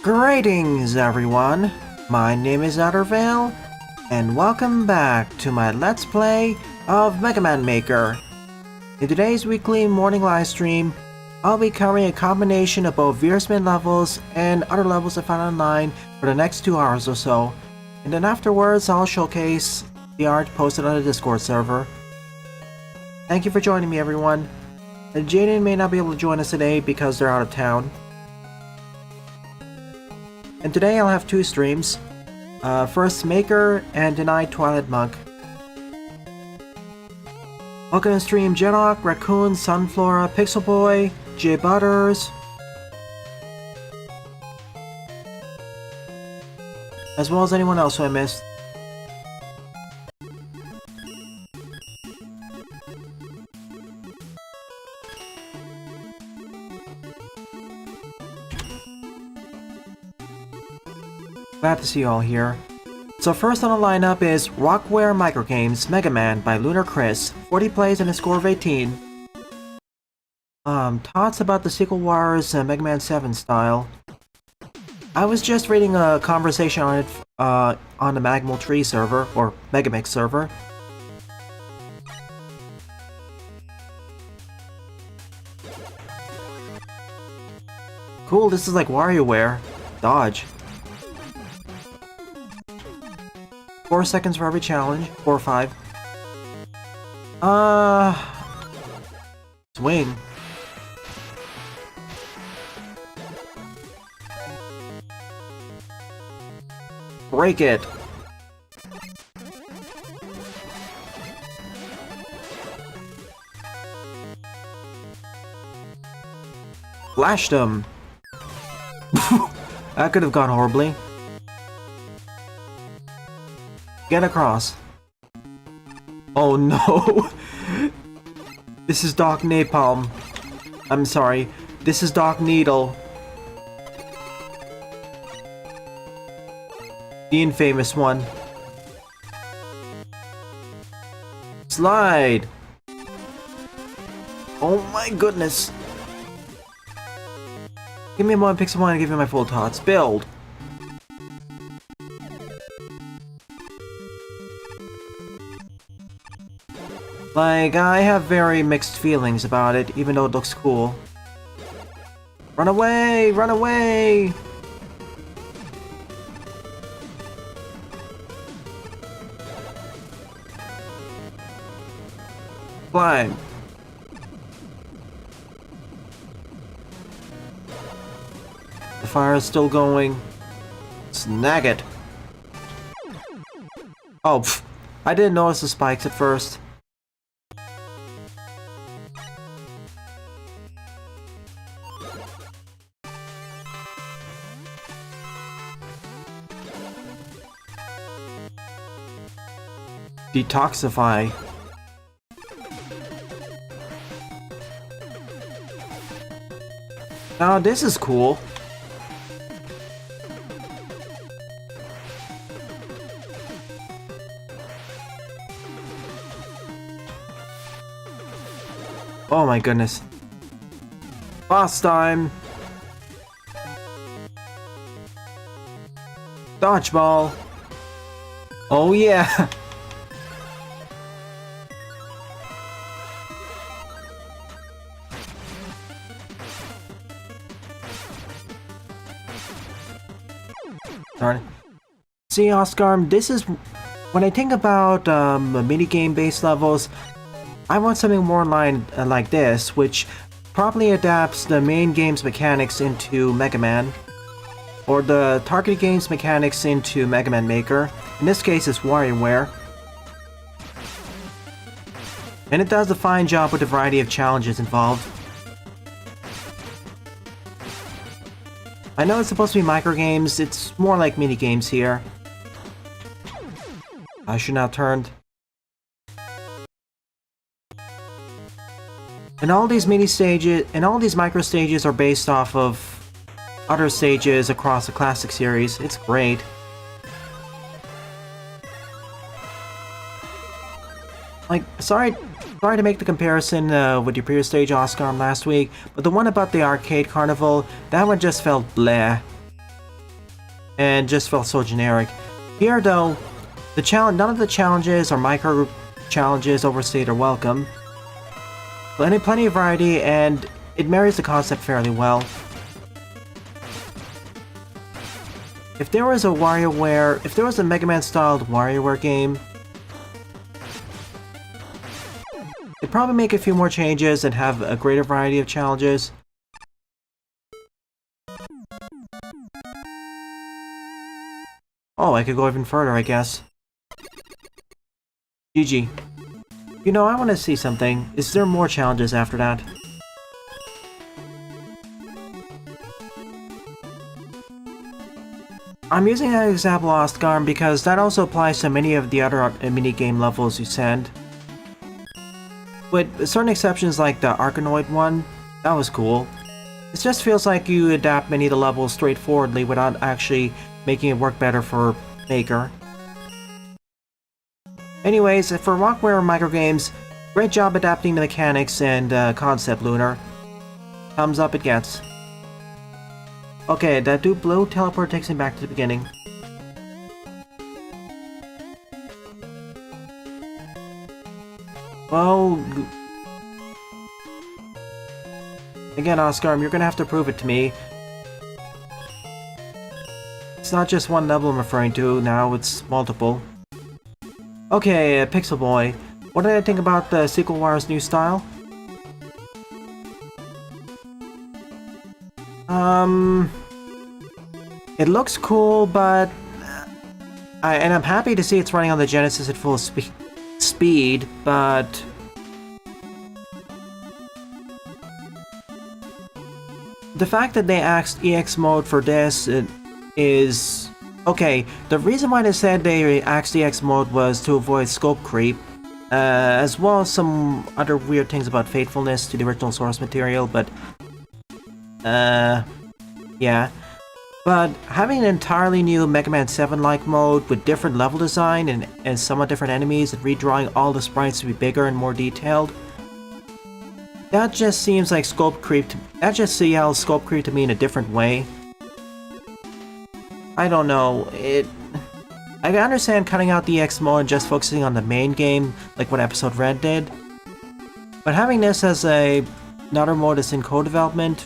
Greetings everyone, my name is Ottervale, and welcome back to my Let's Play of Mega Man Maker. In today's weekly morning livestream, I'll be covering a combination of both Veersman levels and other levels I found online for the next 2 hours or so, and then afterwards I'll showcase the art posted on the Discord server. Thank you for joining me everyone. Jaden may not be able to join us today because they're out of town. And today I'll have 2 streams. First Maker and Denied Twilight Monk. Welcome to stream Jedok, Raccoon, Sunflora, Pixel Boy, J Butters, as well as anyone else who I missed. Glad to see you all here. So first on the lineup is Rockware Microgames Mega Man by Lunar Chris, 40 plays and a score of 18. Thoughts about the sequel wars Mega Man 7 style. I was just reading a conversation on it on the Magmal Tree server, or Megamix server. Cool, this is like WarioWare. Dodge. 4 seconds for every challenge. 4 or 5. Swing. Break it. Flashed him. That could have gone horribly. Get across. Oh no! This is Doc Napalm. I'm sorry. This is Doc Needle. The infamous one. Slide! Oh my goodness. Give me a moment, Pixel One, and give you my full thoughts. Build! Like, I have very mixed feelings about it, even though it looks cool. Run away! Run away! Climb. The fire is still going. Snag it. Oh, pfft. I didn't notice the spikes at first. Detoxify. Now this is cool. Oh my goodness. Boss time. Dodgeball. Oh yeah. Darn. See, Oscar, this is... When I think about minigame based levels, I want something more in line like this, which properly adapts the main game's mechanics into Mega Man, or the targeted game's mechanics into Mega Man Maker. In this case, it's WarioWare. And it does a fine job with the variety of challenges involved. I know it's supposed to be microgames, it's more like minigames here. I should not have turned. And all these mini stages and all these micro stages are based off of other stages across the classic series. It's great. Like, sorry to make the comparison with your previous stage Oscar last week, but the one about the arcade carnival, that one just felt bleh. and just felt so generic. Here, though, none of the challenges or micro challenges overstayed or welcome. Plenty of variety, and it marries the concept fairly well. If there was a Mega Man-styled WarioWare game, they'd probably make a few more changes and have a greater variety of challenges. Oh, I could go even further, I guess. GG. You know, I want to see something. Is there more challenges after that? I'm using that example, Oscar, because that also applies to many of the other minigame levels you send. With certain exceptions like the Arkanoid one, that was cool. It just feels like you adapt many of the levels straightforwardly without actually making it work better for Maker. Anyways, for Rockware microgames, great job adapting the mechanics and concept, Lunar. Thumbs up it gets. Okay, that blue teleport takes me back to the beginning. Well... Again, Oscar, you're gonna have to prove it to me. It's not just one level I'm referring to, now it's multiple. Okay, Pixel Boy. What did I think about the Sequel Wars new style? It looks cool, but... and I'm happy to see it's running on the Genesis at full speed, but... The fact that they axed EX mode for this is... Okay, the reason why they said they axed EX mode was to avoid scope creep, as well as some other weird things about faithfulness to the original source material, but... yeah. But having an entirely new Mega Man 7-like mode with different level design and somewhat different enemies and redrawing all the sprites to be bigger and more detailed, that just seems like scope creep. That just CL scope creep to me in a different way. I don't know. I understand cutting out the EX mode and just focusing on the main game, like what Episode Red did. But having this as another mode that's in co-development,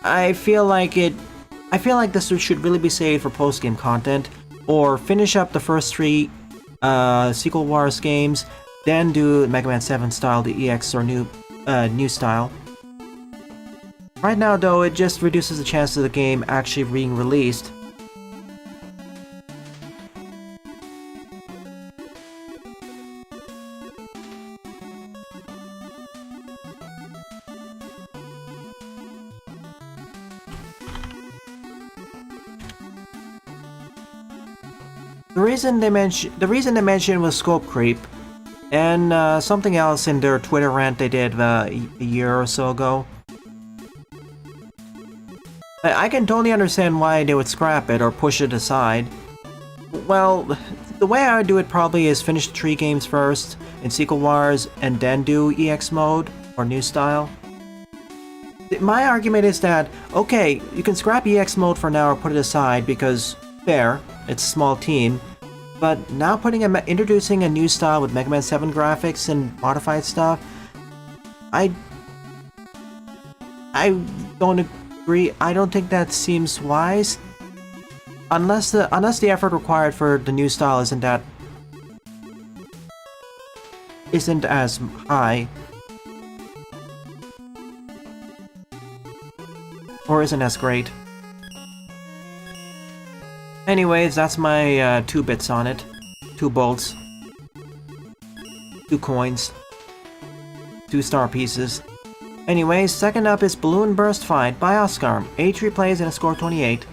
I feel like this should really be saved for post-game content, or finish up the first 3 Sequel Wars games, then do Mega Man 7 style, the EX or new style. Right now, though, it just reduces the chance of the game actually being released. The reason they mentioned was scope creep, and something else in their Twitter rant they did a year or so ago. I can totally understand why they would scrap it or push it aside. Well, the way I would do it probably is finish the 3 games first in Sequel Wars and then do EX mode or new style. My argument is that, okay, you can scrap EX mode for now or put it aside because, fair, it's a small team, but now introducing a new style with Mega Man 7 graphics and modified stuff, I don't agree. I don't think that seems wise, unless the effort required for the new style isn't as high, or isn't as great. Anyways, that's my 2 bits on it. 2 bolts. 2 coins. 2 star pieces. Anyways, second up is Balloon Burst Fight by Oscar. 83 plays and a score of 28.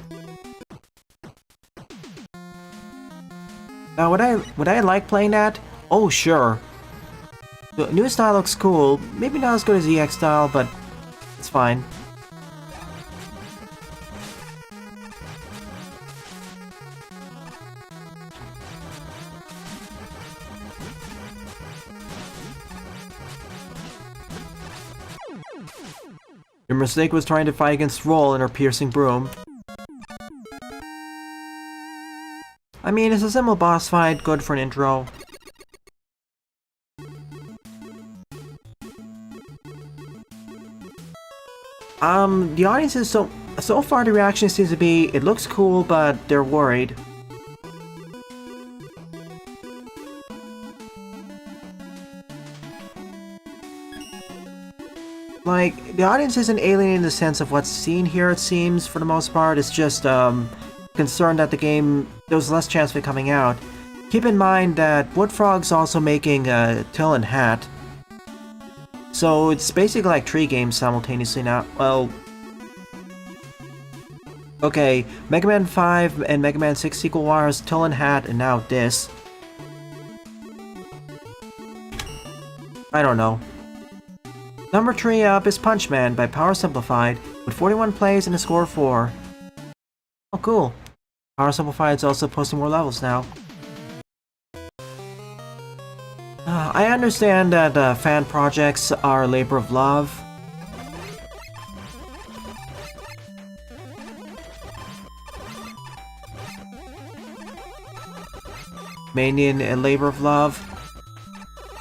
Now, would I like playing that? Oh, sure. The new style looks cool. Maybe not as good as the EX style, but it's fine. Your mistake was trying to fight against Roll and her piercing broom. I mean, it's a simple boss fight, good for an intro. The audience is so far the reaction seems to be, it looks cool, but they're worried. Like, the audience isn't alien in the sense of what's seen here, it seems, for the most part. It's just, concerned that the game, there's less chance of it coming out. Keep in mind that Woodfrog's also making Till and Hat. So it's basically like 3 games simultaneously now. Well... Okay, Mega Man 5 and Mega Man 6 Sequel Wars, Till and Hat, and now this. I don't know. Number 3 up is Punch Man by Power Simplified, with 41 plays and a score of 4. Oh, cool. Power Simplified is also posting more levels now. I understand that fan projects are a labor of love. Mainly a labor of love.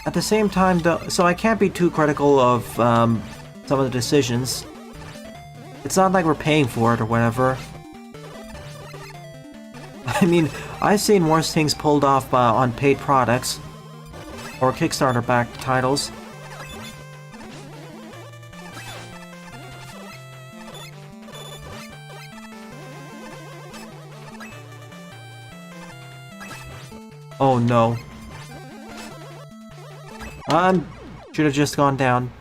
At the same time, though, so I can't be too critical of some of the decisions. It's not like we're paying for it or whatever. I mean, I've seen worse things pulled off on paid products or Kickstarter-backed titles. Oh no. Should have just gone down.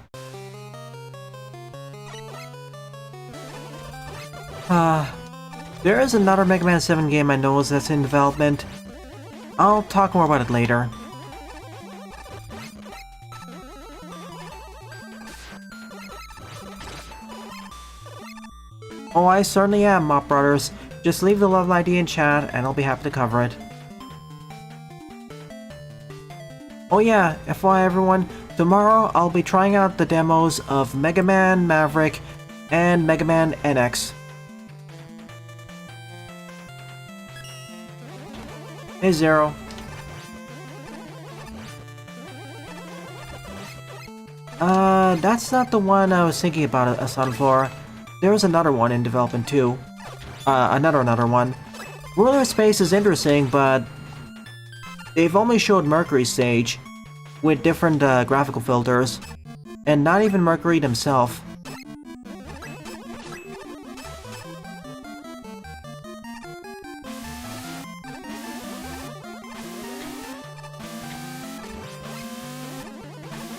There is another Mega Man 7 game I know that's in development. I'll talk more about it later. Oh, I certainly am, Mop Brothers. Just leave the level ID in chat and I'll be happy to cover it. Oh yeah, FYI everyone, tomorrow I'll be trying out the demos of Mega Man Maverick and Mega Man NX. Hey Zero. That's not the one I was thinking about, Sunflower. There is another one in development too. Another one. Ruler of Space is interesting, but they've only showed Mercury stage with different graphical filters, and not even Mercury himself.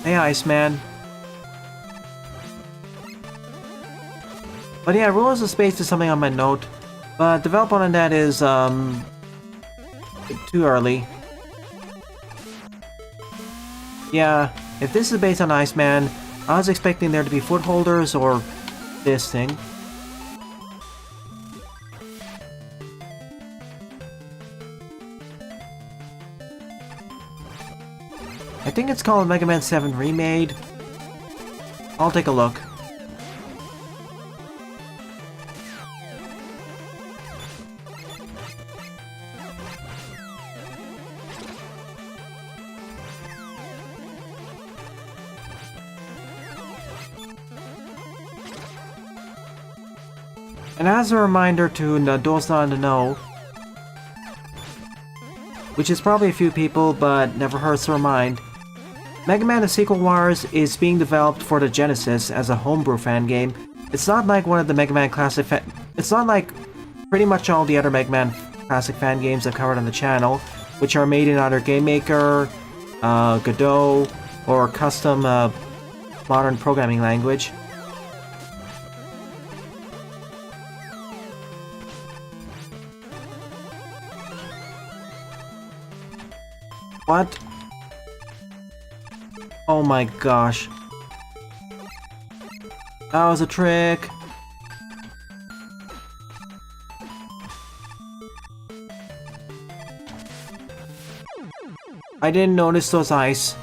Hey Iceman. But yeah, Rulers of Space is something on my note, but development on that is too early. Yeah, if this is based on Iceman, I was expecting there to be footholders or this thing. I think it's called Mega Man 7 Remade. I'll take a look. And as a reminder to those not in the know, which is probably a few people, but never hurts to remind, Mega Man The Sequel Wars is being developed for the Genesis as a homebrew fan game. It's not like one of the Mega Man Classic it's not like pretty much all the other Mega Man Classic fan games I've covered on the channel, which are made in either Game Maker, Godot, or custom modern programming language. What? Oh my gosh. That was a trick. I didn't notice those eyes.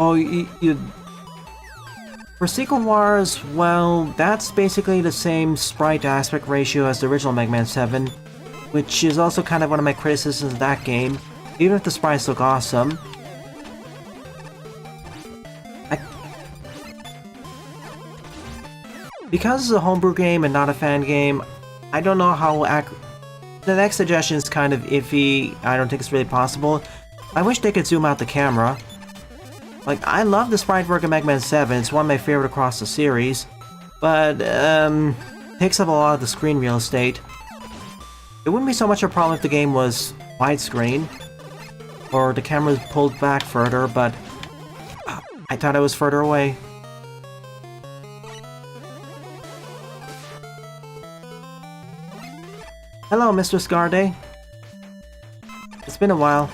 Oh, for Sequel Wars, well, that's basically the same sprite aspect ratio as the original Mega Man 7, which is also kind of one of my criticisms of that game, even if the sprites look awesome. Because it's a homebrew game and not a fan game, I don't know how the next suggestion is kind of iffy. I don't think it's really possible. I wish they could zoom out the camera. Like, I love the sprite work of Mega Man 7, it's one of my favorite across the series, but, takes up a lot of the screen real estate. It wouldn't be so much a problem if the game was widescreen, or the camera was pulled back further, but I thought it was further away. Hello, Mr. Scarday. It's been a while.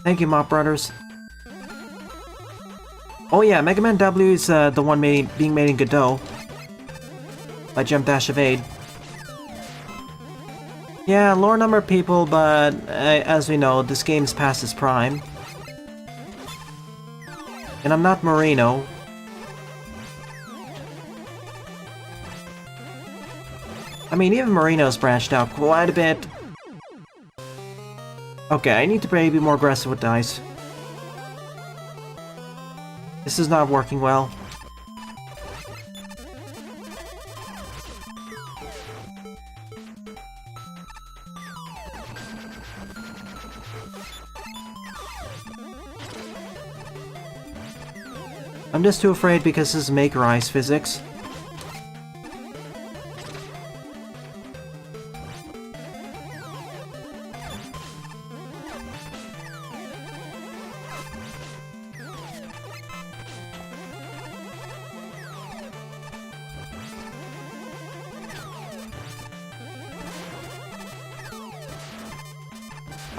Thank you, Mop Brothers. Oh yeah, Mega Man W is the one being made in Godot by Jump Dash Evade. Yeah, lower number of people, but as we know, this game's past its prime. And I'm not Marino. I mean, even Marino's branched out quite a bit. Okay, I need to be more aggressive with dice. This is not working well. I'm just too afraid because this is Maker Ice physics.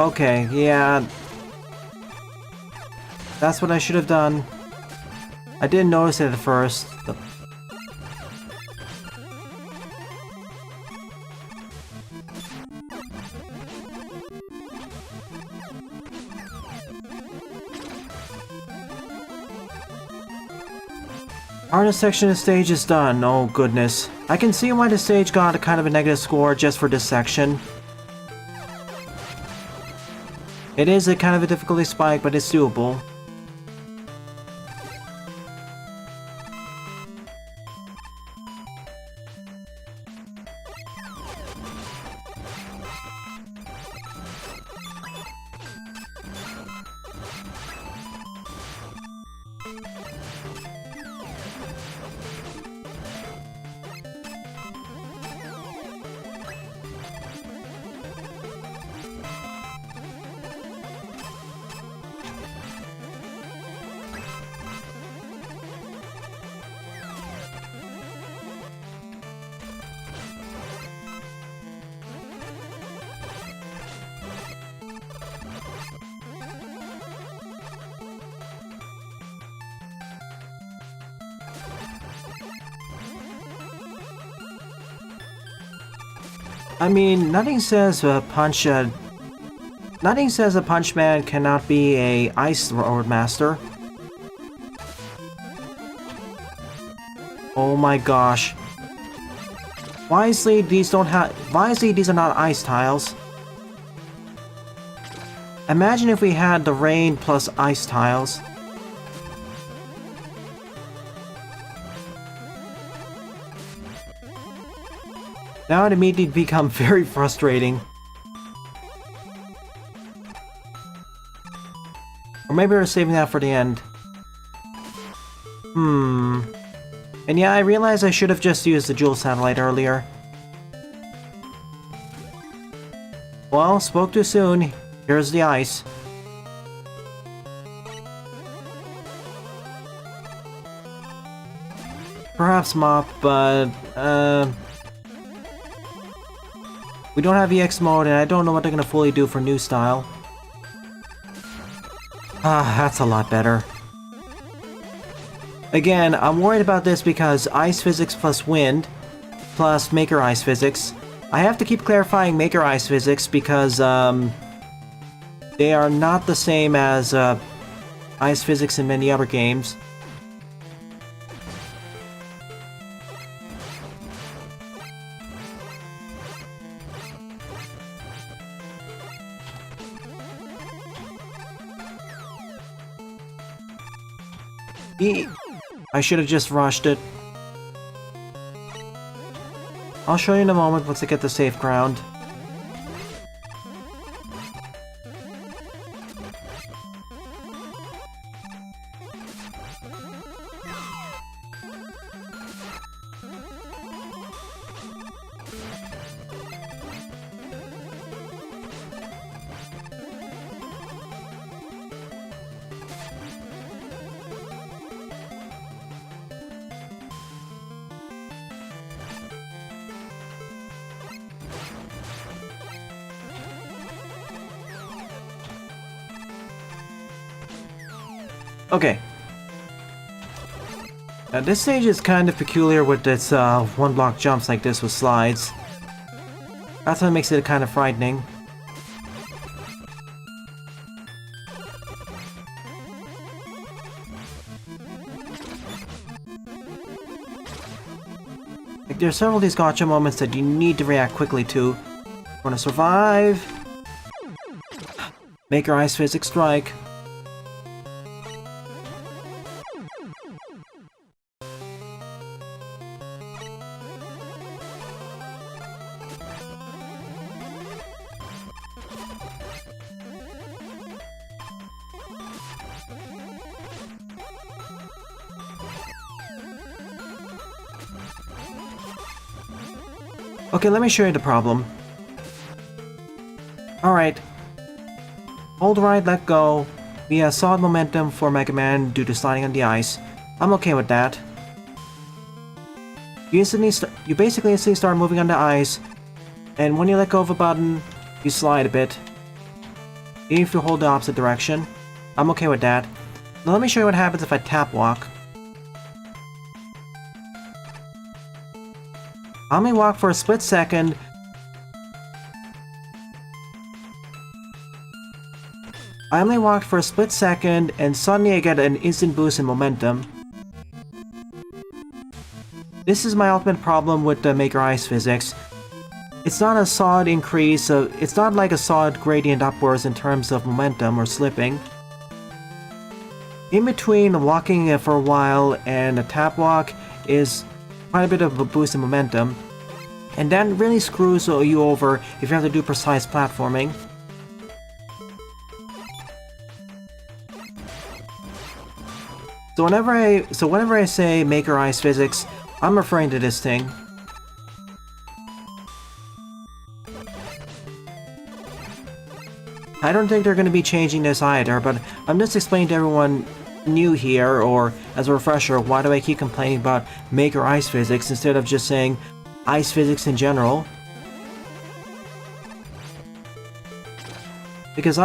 Okay, yeah. That's what I should have done. I didn't notice it at first. Hardest section of the stage is done. Oh goodness. I can see why the stage got a kind of a negative score just for this section. It is a kind of a difficulty spike, but it's doable. I mean, nothing says a punch man cannot be a Ice Road Master. Oh my gosh. Wisely, these are not ice tiles. Imagine if we had the rain plus ice tiles. Now it immediately become very frustrating. Or maybe we're saving that for the end. And yeah, I realize I should have just used the Jewel Satellite earlier. Well, spoke too soon. Here's the ice. Perhaps Mop, but we don't have EX mode, and I don't know what they're gonna fully do for new style. Ah, that's a lot better. Again, I'm worried about this because ice physics plus wind, plus Maker Ice physics. I have to keep clarifying Maker Ice physics because, they are not the same as ice physics in many other games. I should have just rushed it. I'll show you in a moment once I get the safe ground. Okay. Now this stage is kind of peculiar with its one-block jumps like this with slides. That's what makes it kind of frightening. Like, there are several of these gotcha moments that you need to react quickly to. Want to survive? Make your ice physics strike. Okay, let me show you the problem. Alright. Hold right, let go. We have solid momentum for Mega Man due to sliding on the ice. I'm okay with that. You basically instantly start moving on the ice, and when you let go of a button, you slide a bit. Even if you hold the opposite direction. I'm okay with that. Now let me show you what happens if I tap walk. I only walk for a split second. I only walked for a split second, and suddenly I get an instant boost in momentum. This is my ultimate problem with the Maker Ice physics. It's not a solid increase, it's not like a solid gradient upwards in terms of momentum or slipping. In between walking for a while and a tap walk is quite a bit of a boost in momentum, and that really screws you over if you have to do precise platforming. So whenever I say Maker Ice physics, I'm referring to this thing. I don't think they're going to be changing this either, but I'm just explaining to everyone new here, or as a refresher, why do I keep complaining about Maker Ice physics instead of just saying ice physics in general? Because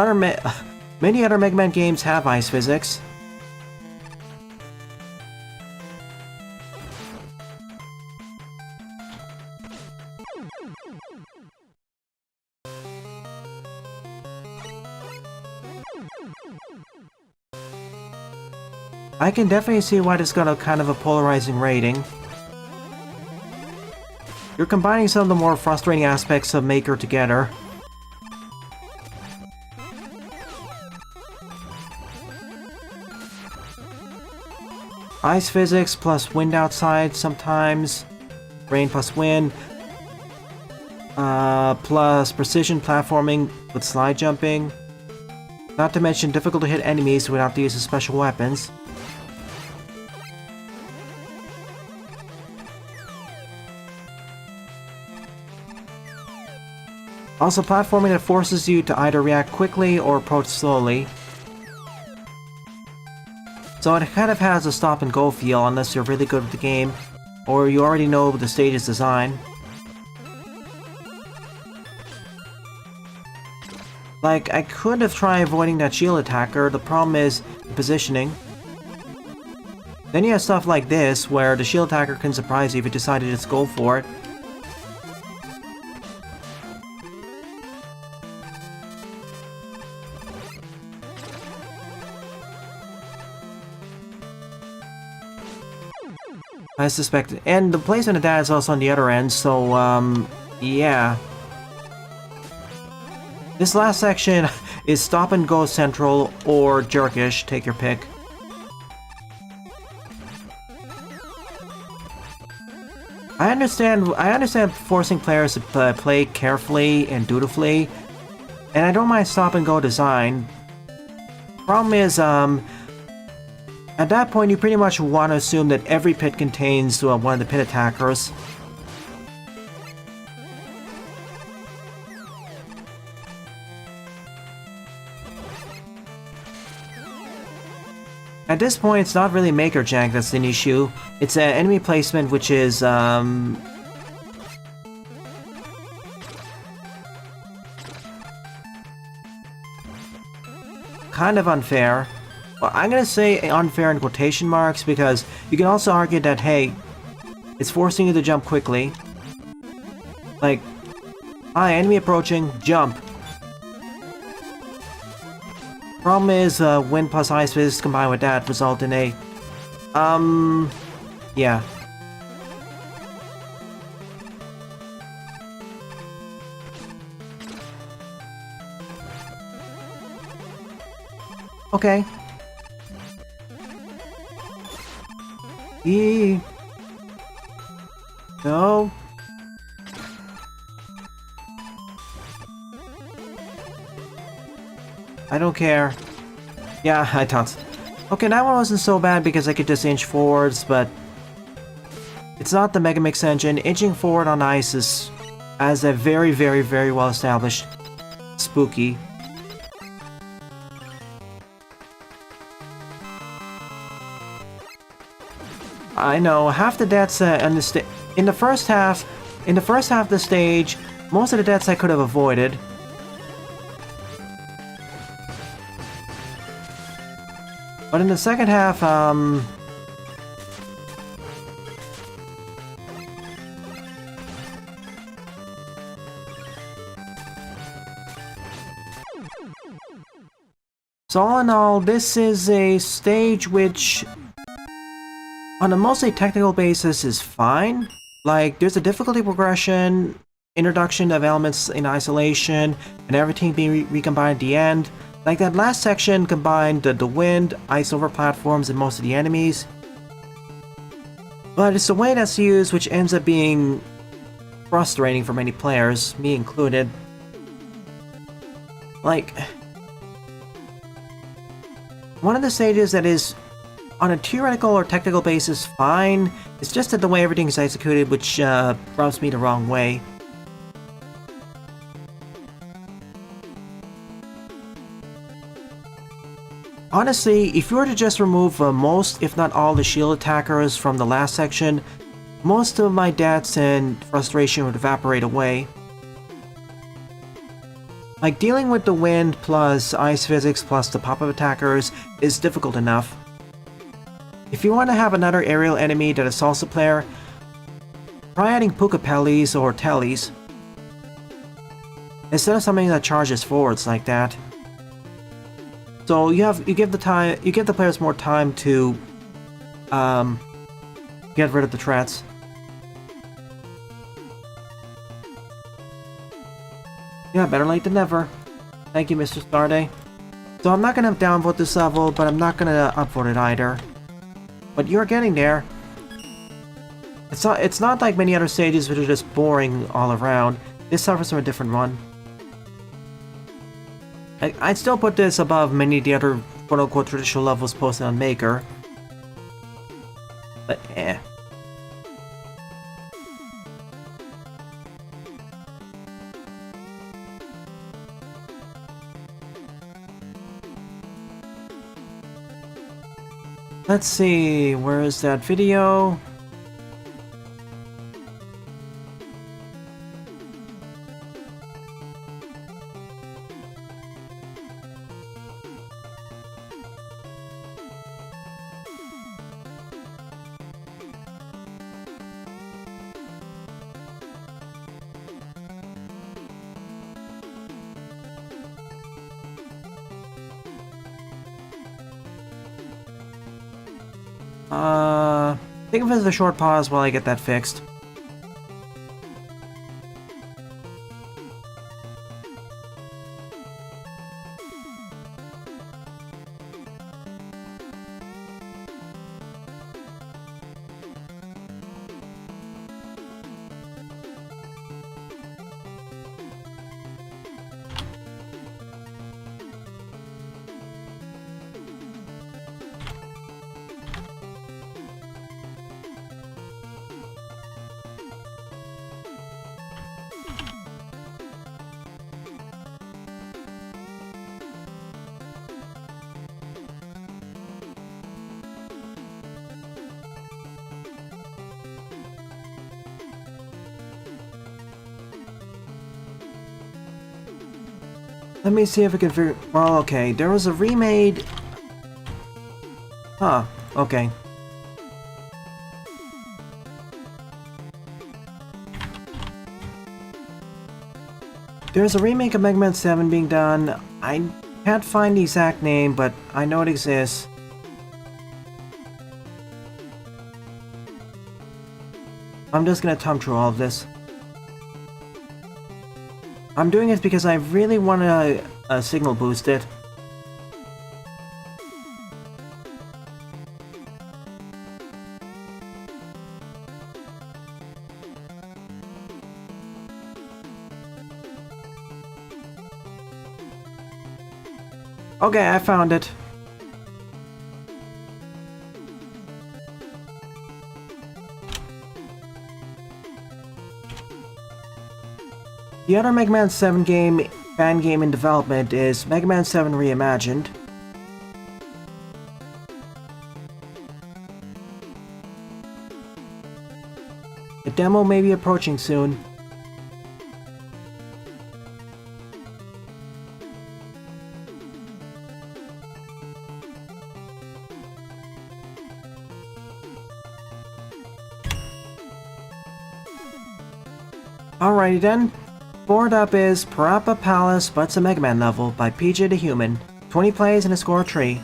many other Mega Man games have ice physics. I can definitely see why this got a kind of a polarizing rating. You're combining some of the more frustrating aspects of Maker together. Ice physics plus wind outside sometimes. Rain plus wind. Plus precision platforming with slide jumping. Not to mention difficult to hit enemies without the use of special weapons. Also, platforming that forces you to either react quickly or approach slowly. So it kind of has a stop and go feel unless you're really good with the game, or you already know the stage's design. Like, I could have tried avoiding that shield attacker, the problem is the positioning. Then you have stuff like this, where the shield attacker can surprise you if you decide to just go for it. I suspect. And the placement of that is also on the other end, so, yeah. This last section is stop and go central or jerkish, take your pick. I understand forcing players to play carefully and dutifully, and I don't mind stop and go design. Problem is, at that point you pretty much want to assume that every pit contains one of the pit attackers. At this point, it's not really Maker Jank that's an issue. It's enemy placement, which is, kind of unfair. Well, I'm gonna say unfair in quotation marks, because you can also argue that, hey, it's forcing you to jump quickly. Like, hi, enemy approaching, jump. Problem is, wind plus ice physics combined with that result in a... yeah. Okay. No. I don't care. Yeah, I thought. Okay, that one wasn't so bad because I could just inch forwards, but it's not the Mega Mix engine. Inching forward on ice is as a very, very, very well established spooky. I know half the deaths in the first half of the stage, most of the deaths I could have avoided. But in the second half, so all in all, this is a stage which, on a mostly technical basis, is fine. Like, there's a difficulty progression, introduction of elements in isolation, and everything being recombined at the end. Like that last section combined the wind, ice over platforms, and most of the enemies. But it's the way that's used which ends up being frustrating for many players, me included. Like, one of the stages that is, on a theoretical or technical basis, fine. It's just that the way everything is executed which rubs me the wrong way. Honestly, if you were to just remove most, if not all, the shield attackers from the last section, most of my deaths and frustration would evaporate away. Like, dealing with the wind plus ice physics plus the pop-up attackers is difficult enough. If you want to have another aerial enemy that is salsa player, try adding Pukapellis or Tellies, instead of something that charges forwards like that. So you give the players more time to get rid of the threats. Yeah, better late than never. Thank you, Mr. Starday. So I'm not gonna downvote this level, but I'm not gonna upvote it either. But you're getting there. It's not like many other stages which are just boring all around. This suffers from a different one. I'd still put this above many of the other quote-unquote traditional levels posted on Maker. But eh. Let's see, where is that video? Think of it as a short pause while I get that fixed. Let me see if I can figure... Well, okay, there was a remade... Huh, okay. There's a remake of Mega Man 7 being done. I can't find the exact name, but I know it exists. I'm just gonna thumb through all of this. I'm doing it because I really want to signal boost it. Okay, I found it. The other Mega Man 7 fan game in development is Mega Man 7 Reimagined. The demo may be approaching soon. Alrighty then. Board up is Parappa Palace, but it's a Mega Man level by PJ the Human. 20 plays and a score of 3.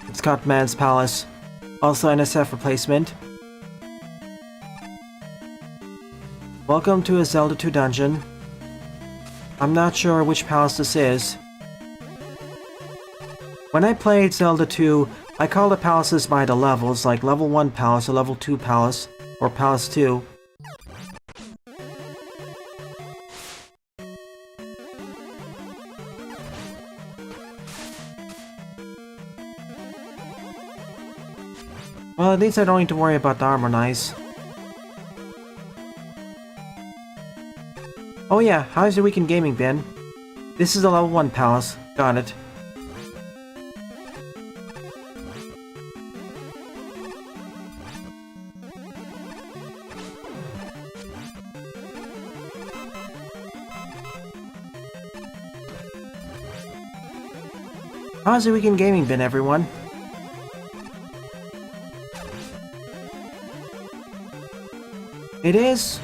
It's Cutman's Palace. Also NSF replacement. Welcome to a Zelda 2 dungeon. I'm not sure which palace this is. When I played Zelda 2, I called the palaces by the levels, like level 1 palace or level 2 palace, or palace 2. Well, at least I don't need to worry about the armor knights. Oh yeah, how's your weekend gaming been? This is the level 1 palace. Got it. How's your weekend gaming been, everyone? It is.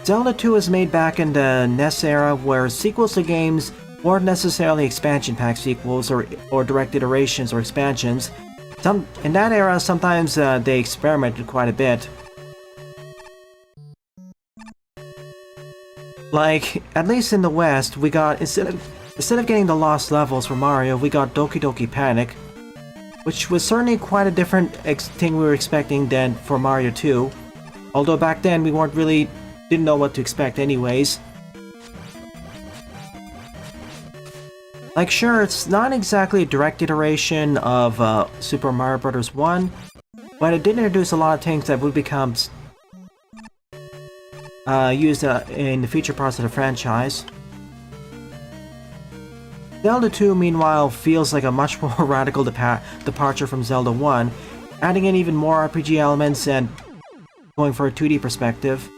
Zelda 2 was made back in the NES era, where sequels to games weren't necessarily expansion pack sequels or direct iterations or expansions. In that era, sometimes they experimented quite a bit. Like, at least in the West, we got, instead of getting the lost levels for Mario, we got Doki Doki Panic, which was certainly quite a different thing we were expecting than for Mario 2. Although back then we didn't know what to expect anyways. Like, sure, it's not exactly a direct iteration of Super Mario Bros. 1, but it did introduce a lot of things that would become used in the future parts of the franchise. Zelda 2, meanwhile, feels like a much more radical departure from Zelda 1, adding in even more RPG elements and going for a 2D perspective.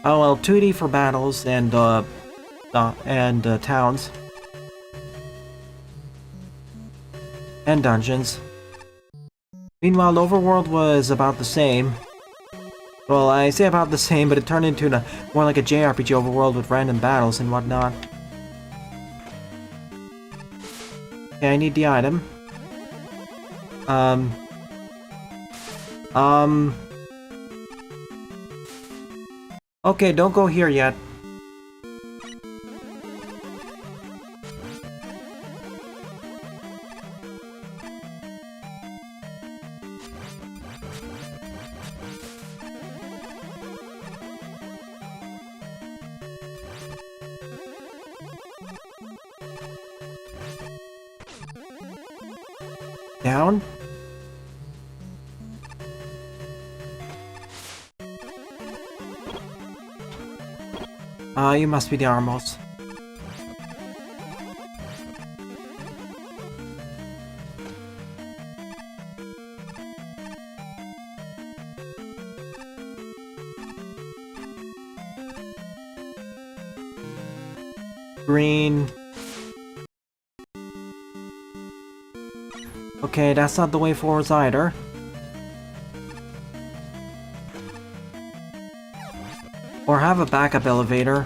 Oh well, 2D for battles and towns. And dungeons. Meanwhile, Overworld was about the same. Well, I say about the same, but it turned into more like a JRPG overworld with random battles and whatnot. Okay, I need the item. Okay, don't go here yet. Down? You must be the Armos. Green. Okay, that's not the way forwards either. Or have a backup elevator.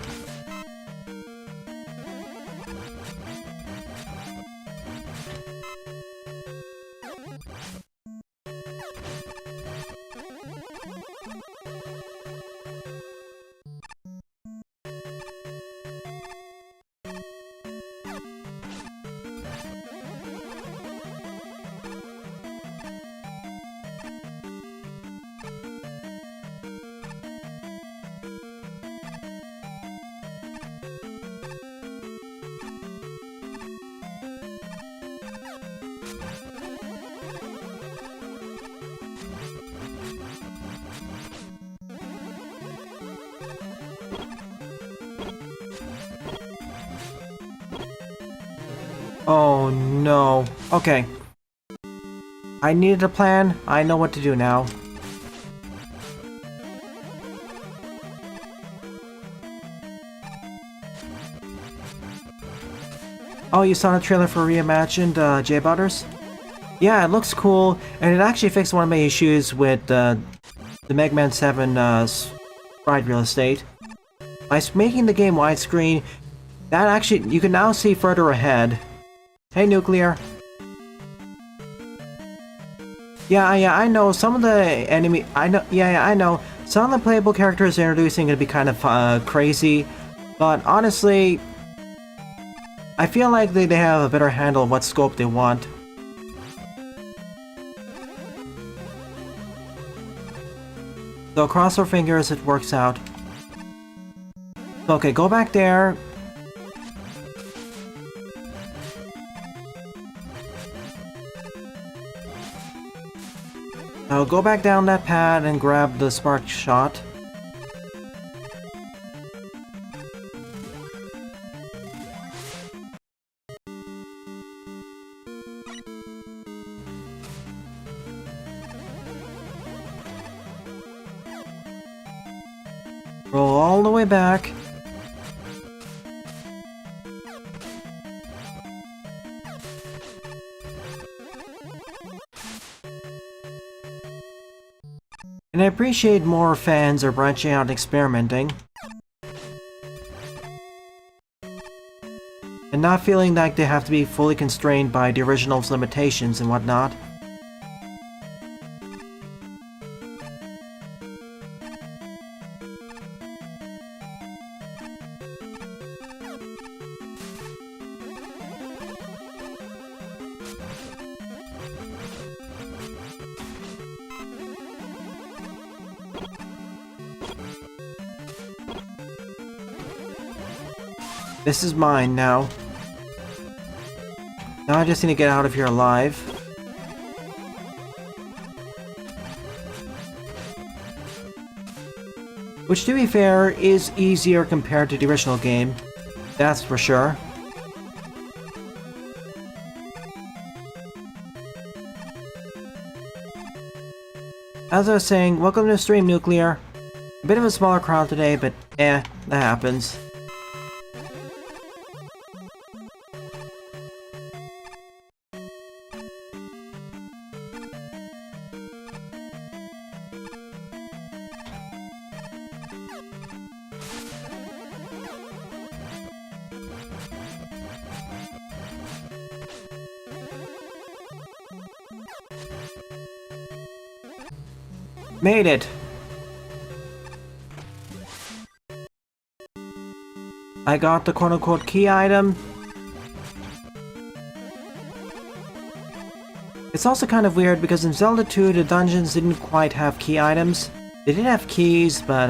Oh no. Okay. I needed a plan. I know what to do now. Oh, you saw the trailer for reimagined J Butters? Yeah, it looks cool, and it actually fixed one of my issues with the Mega Man 7 sprite real estate. By making the game widescreen, that actually, you can now see further ahead. Hey, Nuclear. Yeah, I know, some of the enemy... I know. Some of the playable characters they're introducing are gonna be kind of crazy, but honestly, I feel like they have a better handle of what scope they want. So cross our fingers it works out. Okay, go back there. Now go back down that pad and grab the spark shot. Roll all the way back. And I appreciate more fans are branching out and experimenting. And not feeling like they have to be fully constrained by the original's limitations and whatnot. This is mine now. Now I just need to get out of here alive. Which, to be fair, is easier compared to the original game. That's for sure. As I was saying, welcome to the stream, Nuclear. A bit of a smaller crowd today, but that happens. Made it! I got the quote-unquote key item. It's also kind of weird because in Zelda 2 the dungeons didn't quite have key items. They did have keys, but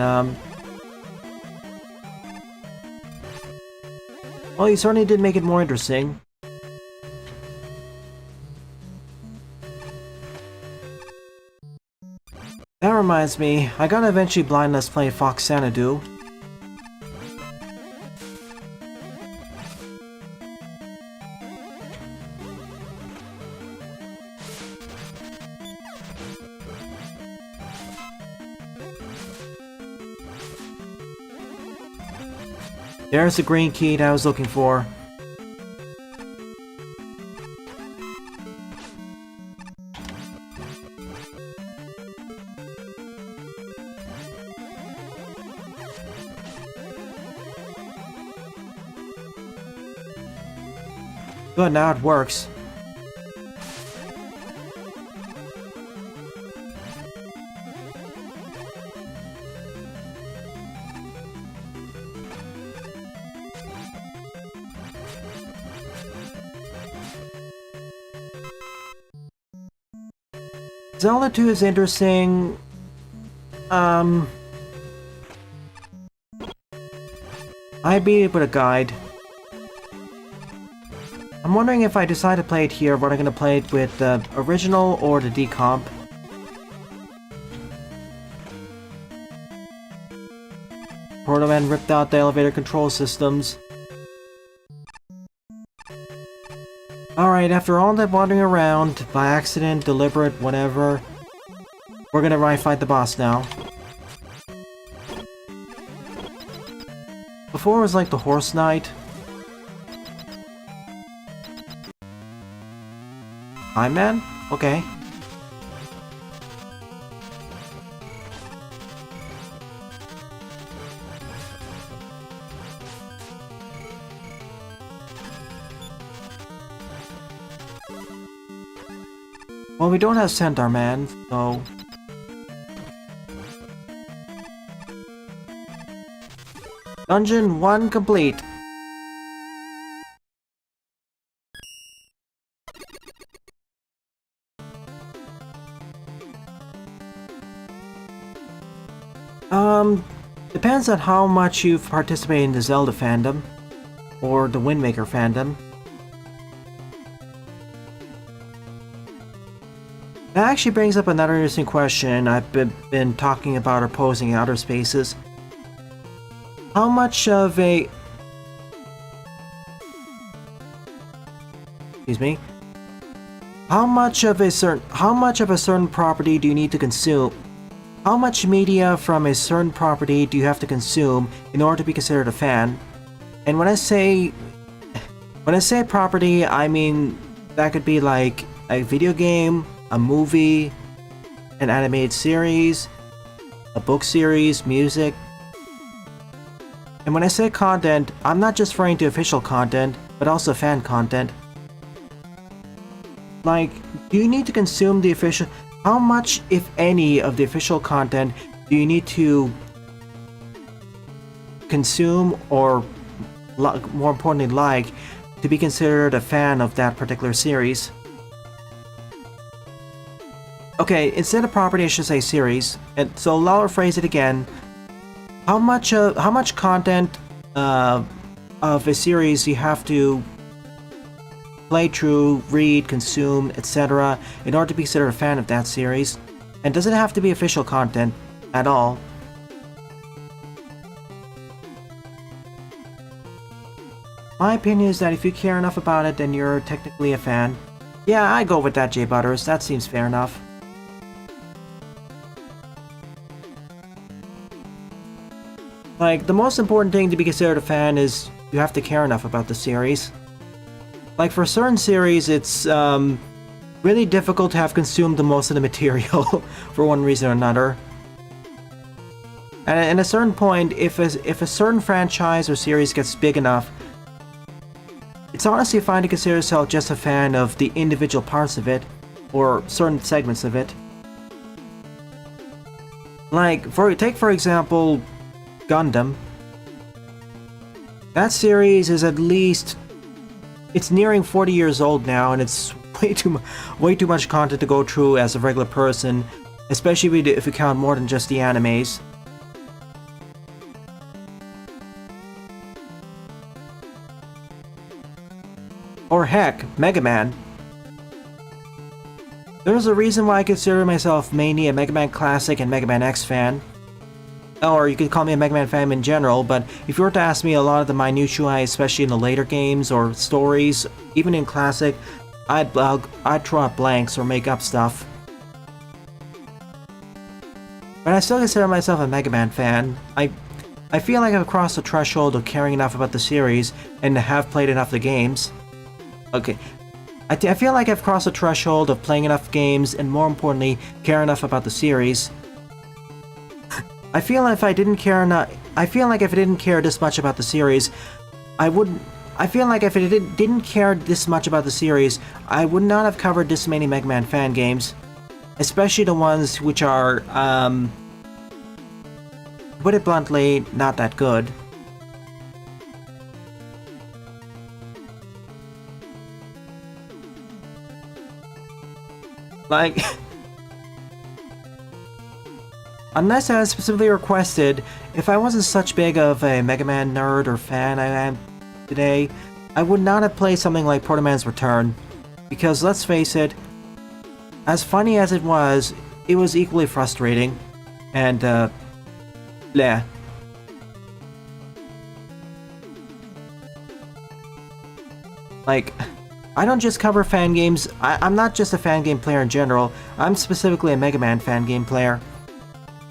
well, you certainly did make it more interesting. That reminds me, I gotta eventually blind let's play Fox Xanadu. There's the green key that I was looking for. Good, now it works. Zelda 2 is interesting. I beat it with a guide. I'm wondering if I decide to play it here, whether I'm going to play it with the original or the decomp. Portal Man ripped out the elevator control systems. Alright, after all that wandering around, by accident, deliberate, whatever, we're gonna fight the boss now. Before it was like the Horse Knight. Hi, man? Okay. Well, we don't have Centaur Man, so... Dungeon 1 complete. Depends on how much you've participated in the Zelda fandom, or the Wind Waker fandom. That actually brings up another interesting question I've been talking about or posing in outer spaces. How much of a... Excuse me. How much of a certain property do you need to consume? How much media from a certain property do you have to consume in order to be considered a fan? And when I say property, I mean that could be like a video game, a movie, an animated series, a book series, music. And when I say content, I'm not just referring to official content, but also fan content. Like, do you need to consume the official... How much, if any, of the official content do you need to consume, or more importantly, like, to be considered a fan of that particular series? Okay, instead of property, I should say series. And so I'll rephrase it again. How much content of a series you have to play through, read, consume, etc. in order to be considered a fan of that series? And does it have to be official content at all? My opinion is that if you care enough about it, then you're technically a fan. Yeah, I go with that, Jay Butters. That seems fair enough. Like, the most important thing to be considered a fan is you have to care enough about the series. Like, for certain series, it's really difficult to have consumed the most of the material for one reason or another. And at a certain point, if a certain franchise or series gets big enough, it's honestly fine to consider yourself just a fan of the individual parts of it, or certain segments of it. Like, take for example, Gundam. That series is at least... It's nearing 40 years old now, and it's way too much content to go through as a regular person, especially if you count more than just the animes. Or heck, Mega Man. There's a reason why I consider myself mainly a Mega Man Classic and Mega Man X fan. Or you could call me a Mega Man fan in general, but if you were to ask me a lot of the minutiae, especially in the later games or stories, even in Classic, I'd throw out blanks or make up stuff. But I still consider myself a Mega Man fan. I feel like I've crossed the threshold of caring enough about the series and have played enough of the games. Okay, I feel like I've crossed the threshold of playing enough games and, more importantly, care enough about the series. I feel like if I didn't care this much about the series, I wouldn't. I feel like if it didn't care this much about the series, I would not have covered this many Mega Man fan games, especially the ones which are, to put it bluntly, not that good. Like, unless I was specifically requested, if I wasn't such big of a Mega Man nerd or fan I am today, I would not have played something like Proto Man's Return. Because let's face it, as funny as it was equally frustrating. And, bleh. Like, I don't just cover fan games. I'm not just a fan game player in general. I'm specifically a Mega Man fan game player.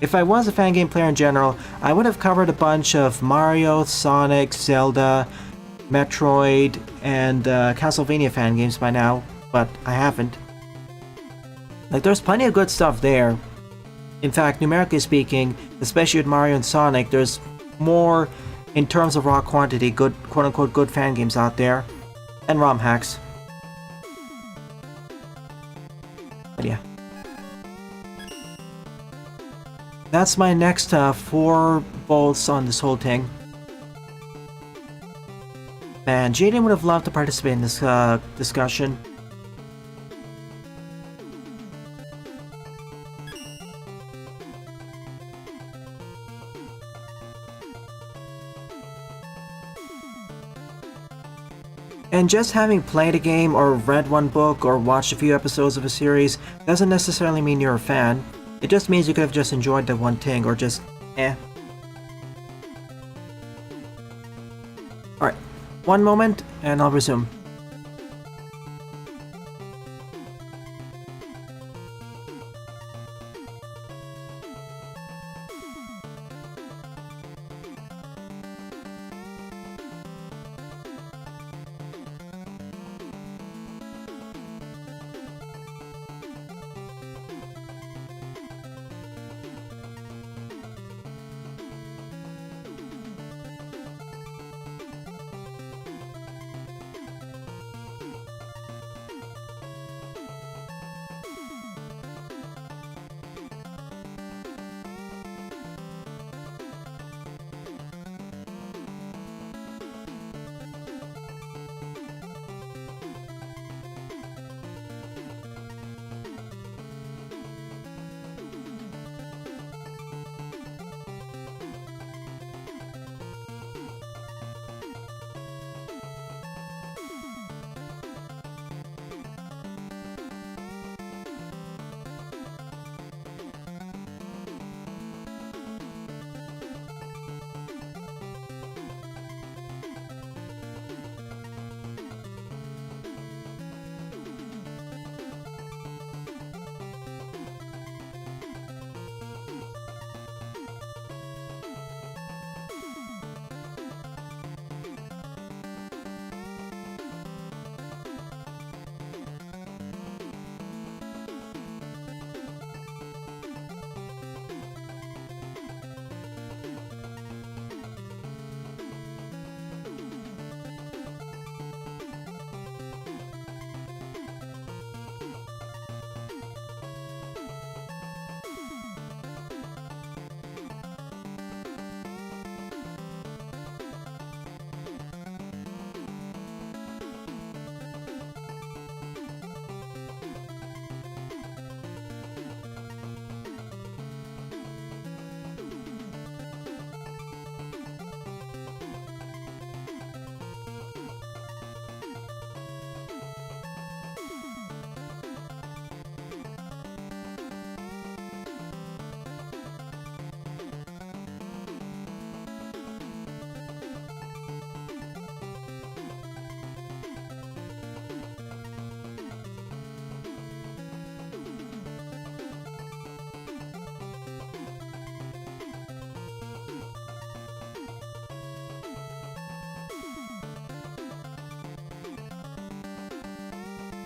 If I was a fan game player in general, I would have covered a bunch of Mario, Sonic, Zelda, Metroid, and Castlevania fan games by now, but I haven't. Like, there's plenty of good stuff there. In fact, numerically speaking, especially with Mario and Sonic, there's more, in terms of raw quantity, good, quote-unquote, good fan games out there. And ROM hacks. But yeah. That's my next 4 bolts on this whole thing. Man, Jaden would have loved to participate in this discussion. And just having played a game or read one book or watched a few episodes of a series doesn't necessarily mean you're a fan. It just means you could have just enjoyed the one thing or just eh. Alright, one moment and I'll resume.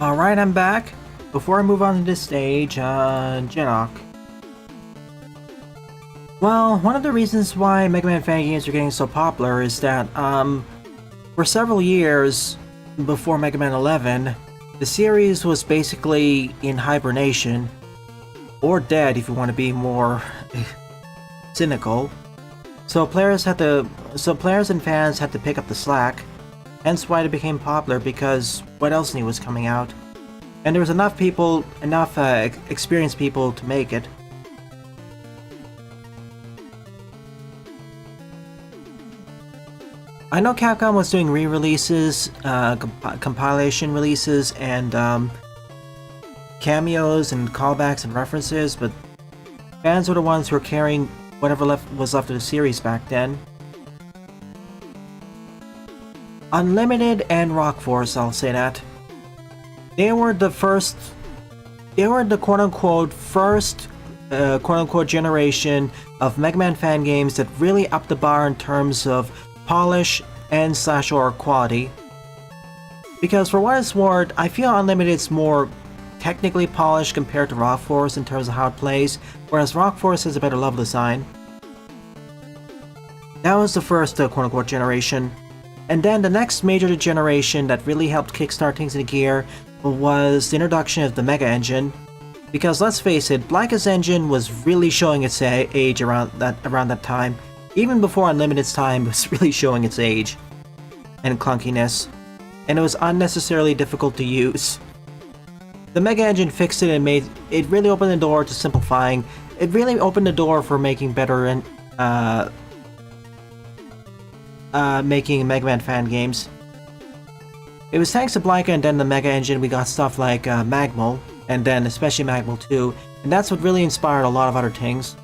Alright, I'm back. Before I move on to this stage, Genok. Well, one of the reasons why Mega Man fan games are getting so popular is that, for several years before Mega Man 11, the series was basically in hibernation, or dead if you want to be more cynical. So players and fans had to pick up the slack, hence why it became popular, because what else new was coming out? And there was enough experienced people to make it. I know Capcom was doing re-releases, compilation releases, and cameos and callbacks and references, but fans were the ones who were carrying whatever was left of the series back then. Unlimited and Rock Force, I'll say that. They were the quote-unquote first quote-unquote generation of Mega Man fan games that really upped the bar in terms of polish and /or quality. Because for what it's worth, I feel Unlimited's more technically polished compared to Rock Force in terms of how it plays, whereas Rock Force has a better level design. That was the first quote-unquote generation. And then the next major generation that really helped kickstart things into gear was the introduction of the Mega Engine. Because let's face it, Blanca's engine was really showing its age around that time. Even before Unlimited's time, it was really showing its age and clunkiness, and it was unnecessarily difficult to use. The Mega Engine fixed it and really opened the door to simplifying. It really opened the door for making better and making Mega Man fan games. It was thanks to Blanca and then the Mega Engine we got stuff like Magmal, and then especially Magmal 2, and that's what really inspired a lot of other things.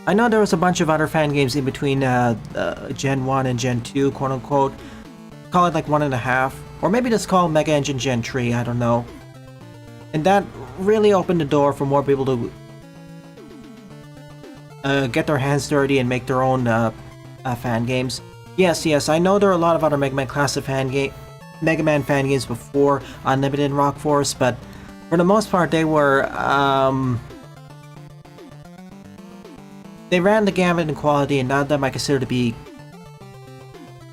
I know there was a bunch of other fan games in between Gen 1 and Gen 2, quote-unquote. Call it like 1.5, or maybe just call Mega Engine Gen 3, I don't know. And that really opened the door for more people to get their hands dirty and make their own fan games. Yes, I know there are a lot of other Mega Man fan games before Unlimited and Rock Force, but for the most part they were they ran the gamut in quality, and none of them I consider to be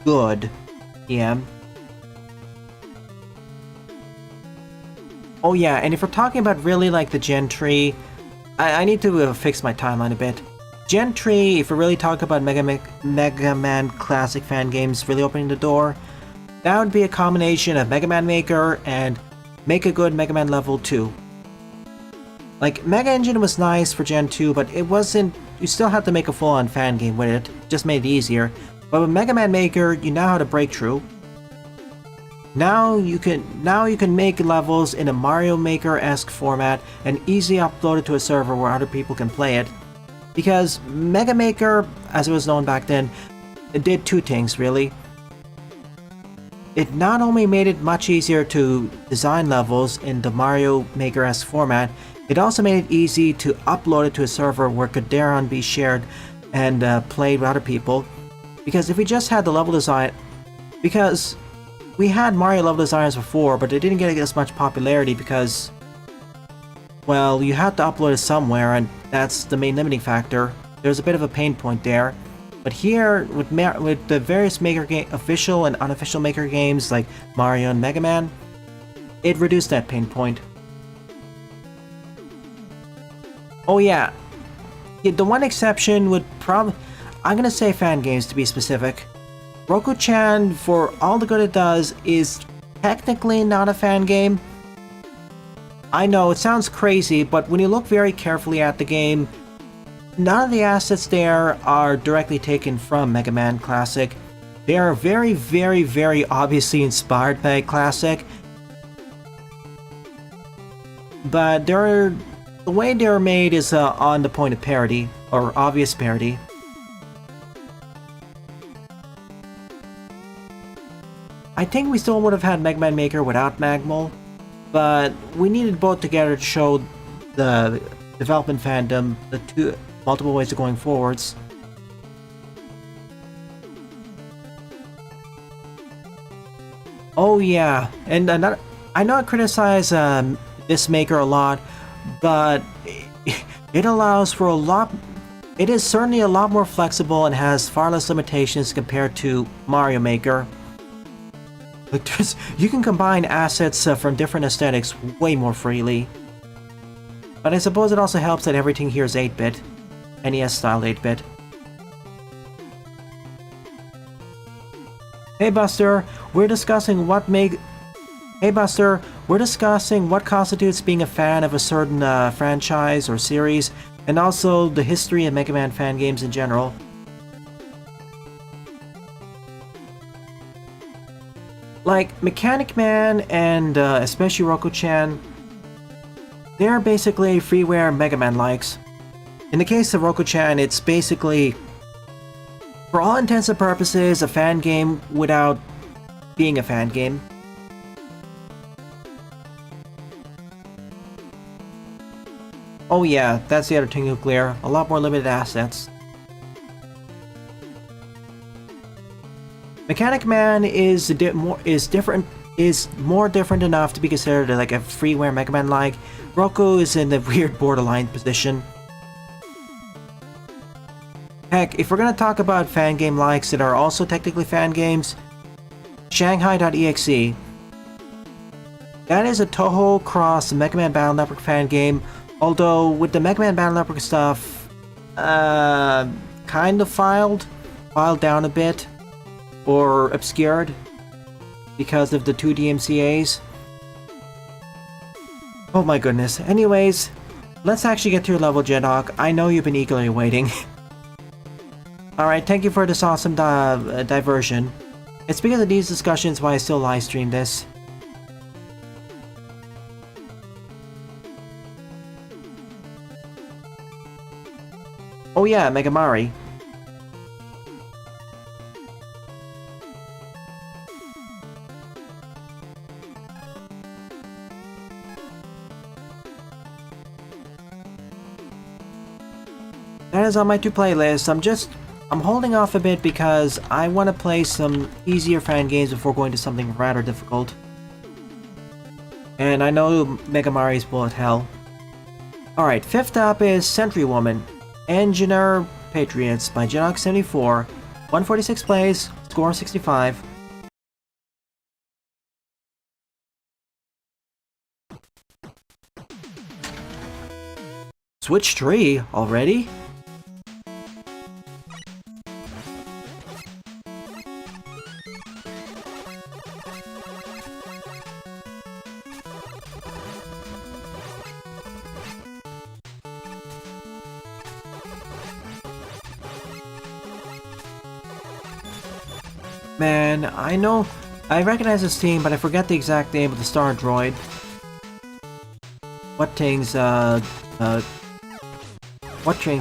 good. Yeah. Oh yeah, and if we're talking about really like the Gen 3, I need to fix my timeline a bit. Gen 3, if we're really talking about Mega Man classic fan games really opening the door, that would be a combination of Mega Man Maker and Make a Good Mega Man Level 2. Like, Mega Engine was nice for Gen 2, but it wasn't... You still had to make a full-on fan game with it, just made it easier. But with Mega Man Maker, you know how to break through. Now you can make levels in a Mario Maker-esque format and easily upload it to a server where other people can play it. Because Mega Maker, as it was known back then, it did two things, really. It not only made it much easier to design levels in the Mario Maker-esque format, it also made it easy to upload it to a server where it could thereon be shared and played with other people. Because if we just had the level design... Because we had Mario level designers before, but they didn't get as much popularity because... Well, you had to upload it somewhere, and that's the main limiting factor. There's a bit of a pain point there. But here, with the various official and unofficial Maker games like Mario and Mega Man, it reduced that pain point. Oh yeah, the one exception would I'm gonna say fan games to be specific. Roku-chan, for all the good it does, is technically not a fan game. I know, it sounds crazy, but when you look very carefully at the game, none of the assets there are directly taken from Mega Man Classic. They are very, very, very obviously inspired by Classic. But the way they're made is on the point of parody, or obvious parody. I think we still would have had Mega Man Maker without Magmal, but we needed both together to show the development fandom the multiple ways of going forwards. Oh yeah, and another, I know I criticize this maker a lot, but it allows for a lot. It is certainly a lot more flexible and has far less limitations compared to Mario Maker. Like, you can combine assets from different aesthetics way more freely. But I suppose it also helps that everything here is 8-bit, NES-style 8-bit. Hey Buster, we're discussing what constitutes being a fan of a certain franchise or series, and also the history of Mega Man fan games in general. Like, Mechanic Man and especially Roku-chan, they're basically freeware Mega Man likes. In the case of Roku-chan, it's basically, for all intents and purposes, a fan game without being a fan game. Oh yeah, that's the other thing, Nuclear. A lot more limited assets. Mechanic Man is more different enough to be considered like a freeware Mega Man like. Roku is in the weird borderline position. Heck, if we're gonna talk about fan game likes that are also technically fan games, Shanghai.exe. That is a Toho cross Mega Man Battle Network fan game, although with the Mega Man Battle Network stuff, kind of filed down a bit, or obscured, because of the 2 DMCAs. Oh my goodness. Anyways, let's actually get to your level, Jedhawk. I know you've been eagerly waiting. Alright, thank you for this awesome diversion. It's because of these discussions why I still live stream this. Oh yeah, Megamari. That is on my to-play list. I'm holding off a bit because I want to play some easier fan games before going to something rather difficult. And I know Megamari's bullet hell. Alright, fifth up is Sentry Woman. Engineer Patriots by Jinox74. 146 plays, score 65. Switch 3 already? Man, I recognize this team, but I forget the exact name of the star droid. What things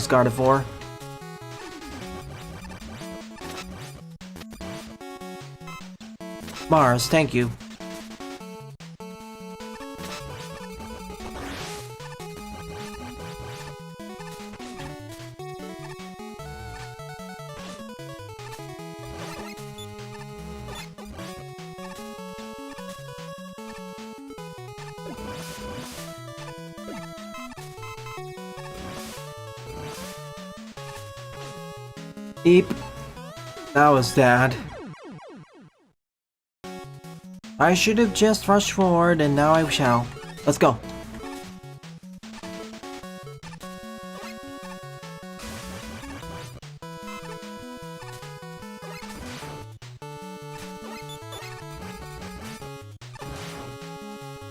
Gardevoir? Mars, thank you. Eep. That was bad. I should have just rushed forward, and now I shall. Let's go.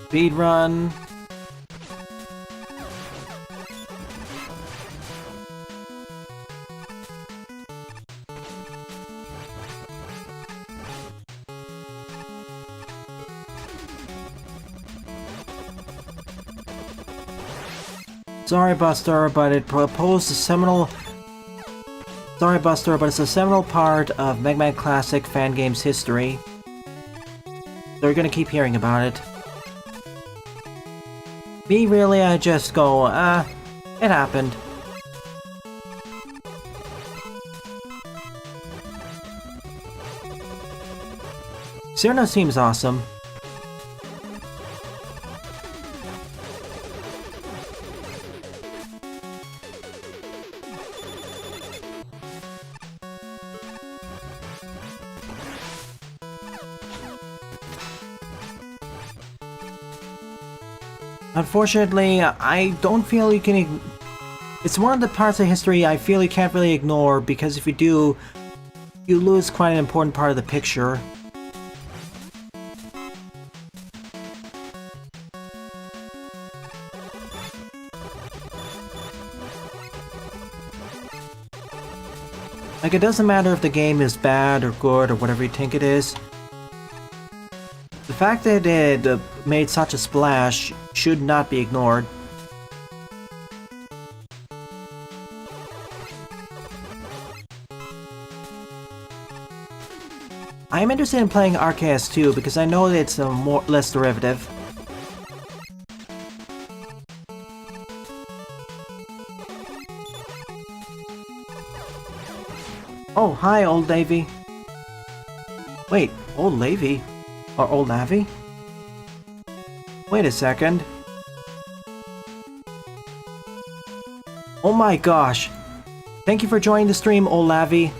Speed run. Sorry, Buster, but it proposed a seminal... Sorry, Buster, but it's a seminal part of Mega Man Classic fan games history. So you're gonna keep hearing about it. Me, really, I just go, it happened. Cyrano seems awesome. Unfortunately, I don't feel you can... It's one of the parts of history I feel you can't really ignore, because if you do, you lose quite an important part of the picture. Like, it doesn't matter if the game is bad or good or whatever you think it is. The fact that it made such a splash should not be ignored. I am interested in playing RKS 2 because I know that it's less derivative. Oh, hi, Old Navy. Wait, Old Navy? Or Old Navy? Wait a second. Oh my gosh. Thank you for joining the stream, Old Navy.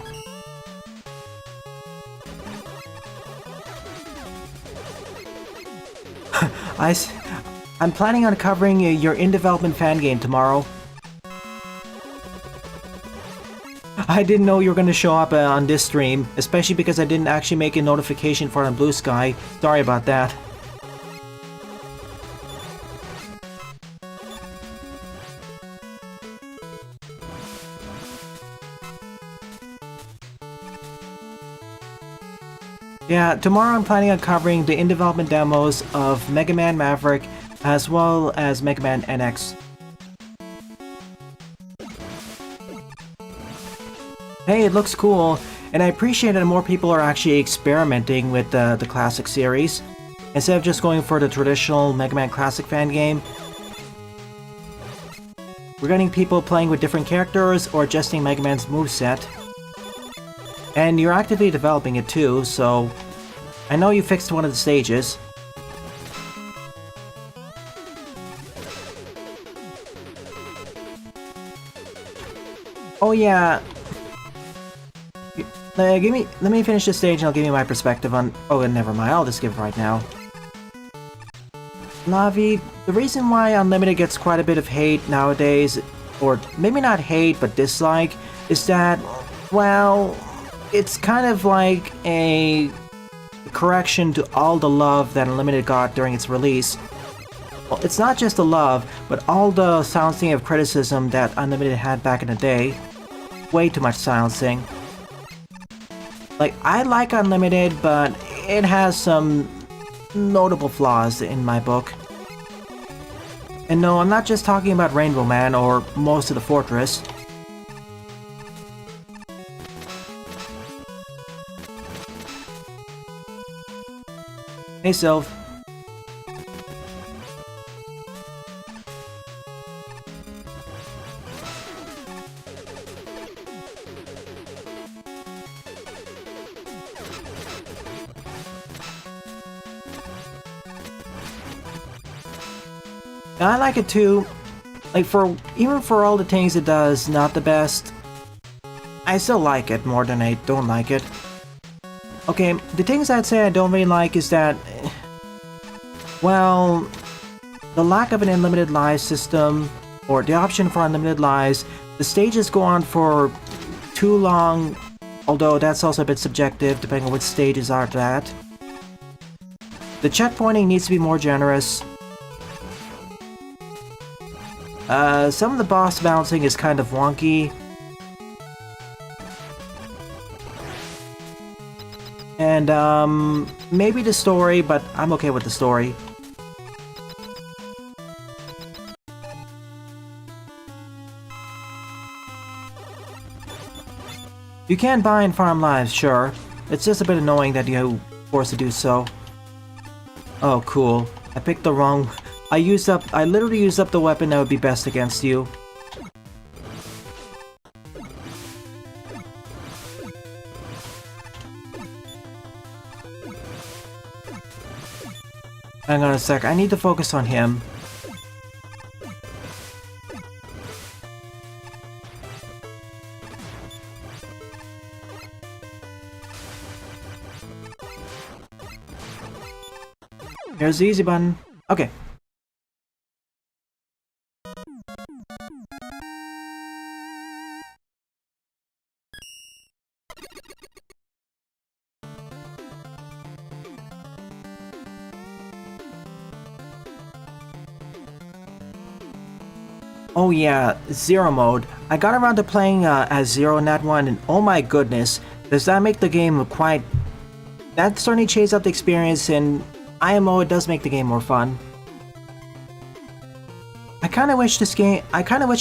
I'm planning on covering your in-development fan game tomorrow. I didn't know you were going to show up on this stream, especially because I didn't actually make a notification for it on Blue Sky. Sorry about that. Yeah, tomorrow I'm planning on covering the in-development demos of Mega Man Maverick as well as Mega Man NX. Hey, it looks cool, and I appreciate that more people are actually experimenting with the classic series, instead of just going for the traditional Mega Man Classic fan game. We're getting people playing with different characters or adjusting Mega Man's moveset. And you're actively developing it too, so I know you fixed one of the stages. Oh yeah. Let me finish this stage and I'll give you my perspective on... Oh, and never mind, I'll just give it right now. Navi, the reason why Unlimited gets quite a bit of hate nowadays, or maybe not hate, but dislike, is that, well, it's kind of like a correction to all the love that Unlimited got during its release. Well, it's not just the love, but all the silencing of criticism that Unlimited had back in the day. Way too much silencing. Like, I like Unlimited, but it has some notable flaws in my book. And no, I'm not just talking about Rainbow Man or most of the Fortress. Hey, Sylv. I like it too. Like, even for all the things it does, not the best, I still like it more than I don't like it. Okay, the things I'd say I don't really like is that, well, the lack of an unlimited lives system, or the option for unlimited lives, the stages go on for too long, although that's also a bit subjective depending on which stages are at. The checkpointing needs to be more generous. Some of the boss bouncing is kind of wonky. And, maybe the story, but I'm okay with the story. You can buy and farm lives, sure. It's just a bit annoying that you're forced to do so. Oh, cool. I picked the wrong... I literally used up the weapon that would be best against you. Hang on a sec, I need to focus on him. Here's the easy button. Okay. Oh yeah, Zero mode. I got around to playing as Zero in that one, and oh my goodness, does that make the game quite... That certainly changed up the experience, and IMO, it does make the game more fun. I kinda wish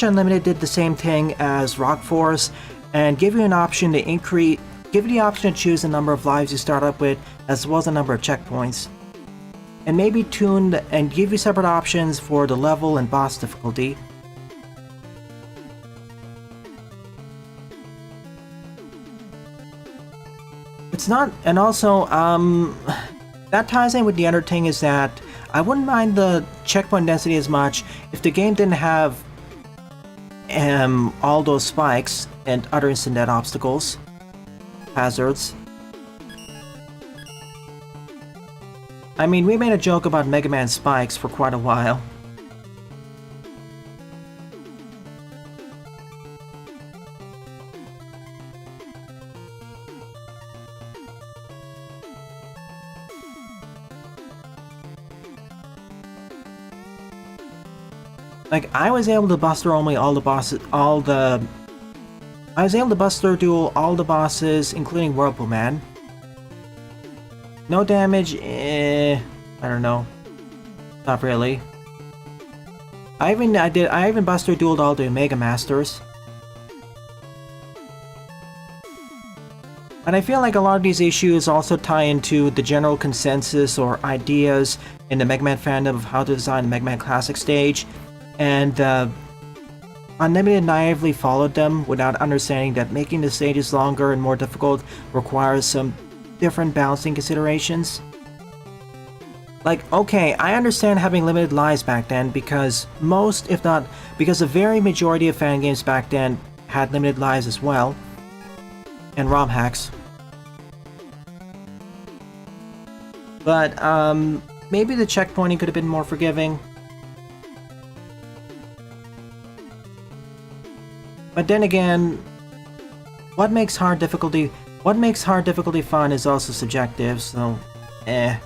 Unlimited did the same thing as Rock Force, and give you an option to give you the option to choose the number of lives you start up with, as well as the number of checkpoints. And maybe tune and give you separate options for the level and boss difficulty. It's not, and also, that ties in with the other thing is that I wouldn't mind the checkpoint density as much if the game didn't have all those spikes and other instant death obstacles, hazards. I mean, we made a joke about Mega Man spikes for quite a while. Like, I was able to buster only all the bosses, I was able to buster duel all the bosses, including Whirlpool Man. No damage, I don't know. Not really. I even buster dueled all the Omega Masters. And I feel like a lot of these issues also tie into the general consensus or ideas in the Mega Man fandom of how to design the Mega Man Classic stage. And Unlimited naively followed them without understanding that making the stages longer and more difficult requires some different balancing considerations. Like, okay, I understand having limited lives back then because most, if not, because the very majority of fan games back then had limited lives as well. And ROM hacks. But, maybe the checkpointing could have been more forgiving. But then again, what makes hard difficulty fun is also subjective, so I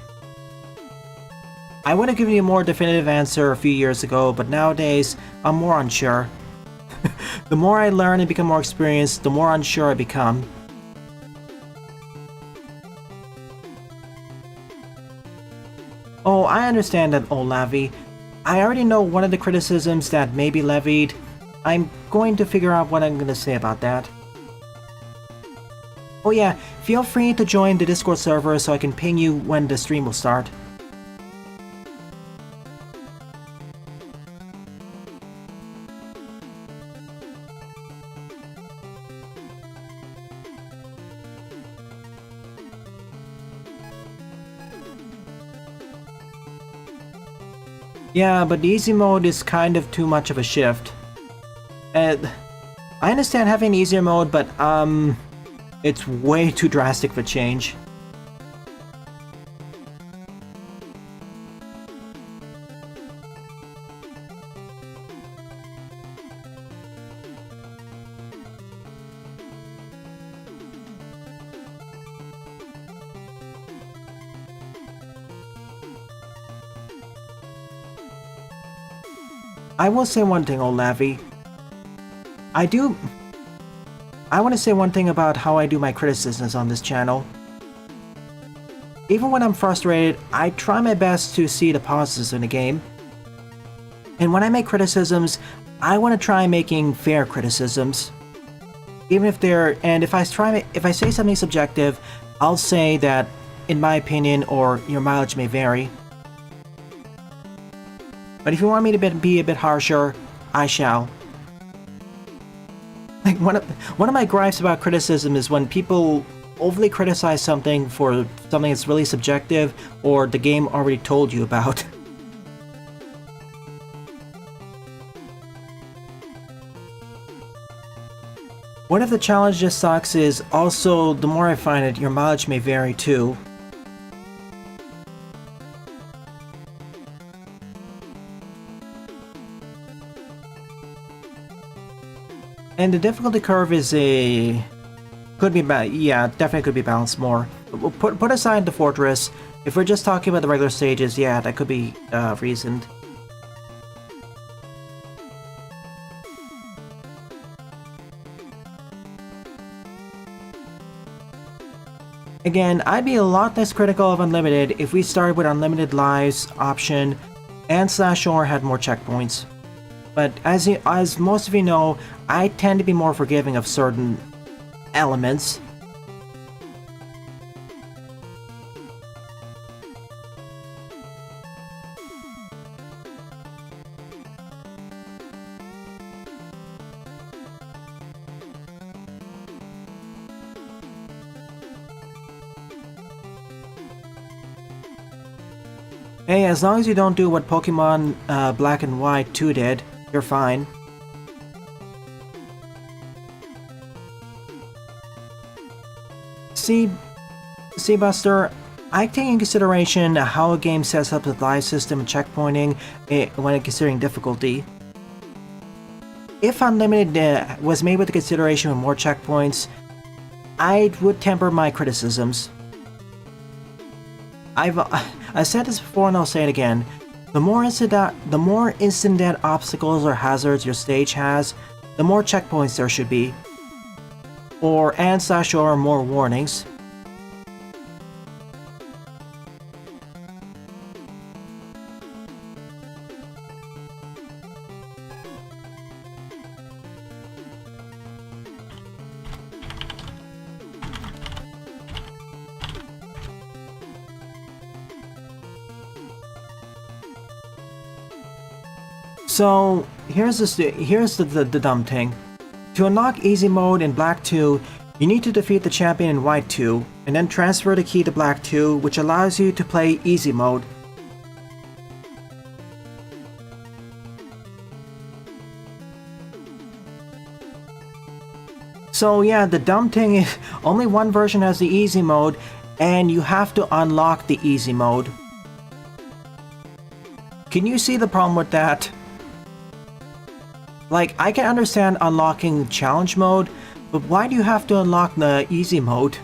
would have given you a more definitive answer a few years ago, but nowadays, I'm more unsure. The more I learn and become more experienced, the more unsure I become. Oh, I understand that, Olavi. I already know one of the criticisms that may be levied. I'm going to figure out what I'm going to say about that. Oh yeah, feel free to join the Discord server so I can ping you when the stream will start. Yeah, but the easy mode is kind of too much of a shift. I understand having an easier mode, but it's way too drastic of a change. I will say one thing, Olavi. I want to say one thing about how I do my criticisms on this channel. Even when I'm frustrated, I try my best to see the positives in the game. And when I make criticisms, I want to try making fair criticisms. Even if they're, and if I say something subjective, I'll say that, in my opinion, or your mileage may vary. But if you want me to be a bit harsher, I shall. Like one of my gripes about criticism is when people overly criticize something for something that's really subjective or the game already told you about. One of the challenges just sucks is also, the more I find it, your mileage may vary too. And the difficulty curve is could be yeah, definitely could be balanced more. Put aside the fortress. If we're just talking about the regular stages, yeah, that could be reasoned. Again, I'd be a lot less critical of Unlimited if we started with Unlimited Lives option and /or had more checkpoints. But as most of you know, I tend to be more forgiving of certain elements. Hey, as long as you don't do what Pokemon Black and White 2 did, you're fine. See, Buster, I take in consideration how a game sets up the life system and checkpointing when considering difficulty. If Unlimited was made with the consideration of more checkpoints, I would temper my criticisms. I said this before and I'll say it again. The more instant death obstacles or hazards your stage has, the more checkpoints there should be. Or and/or more warnings. So here's the dumb thing. To unlock easy mode in Black 2, you need to defeat the champion in White 2, and then transfer the key to Black 2, which allows you to play easy mode. So yeah, the dumb thing is only one version has the easy mode, and you have to unlock the easy mode. Can you see the problem with that? Like, I can understand unlocking challenge mode, but why do you have to unlock the easy mode?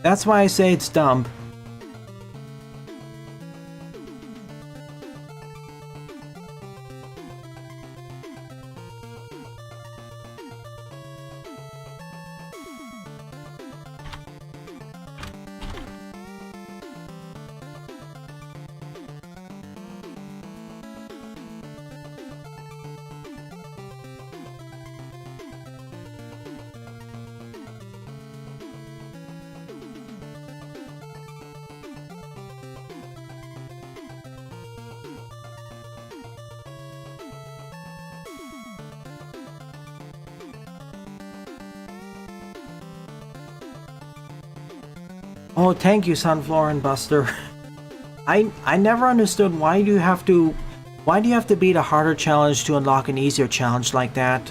That's why I say it's dumb. Oh, thank you, Sunflower and Buster. I never understood why do you have to beat a harder challenge to unlock an easier challenge like that?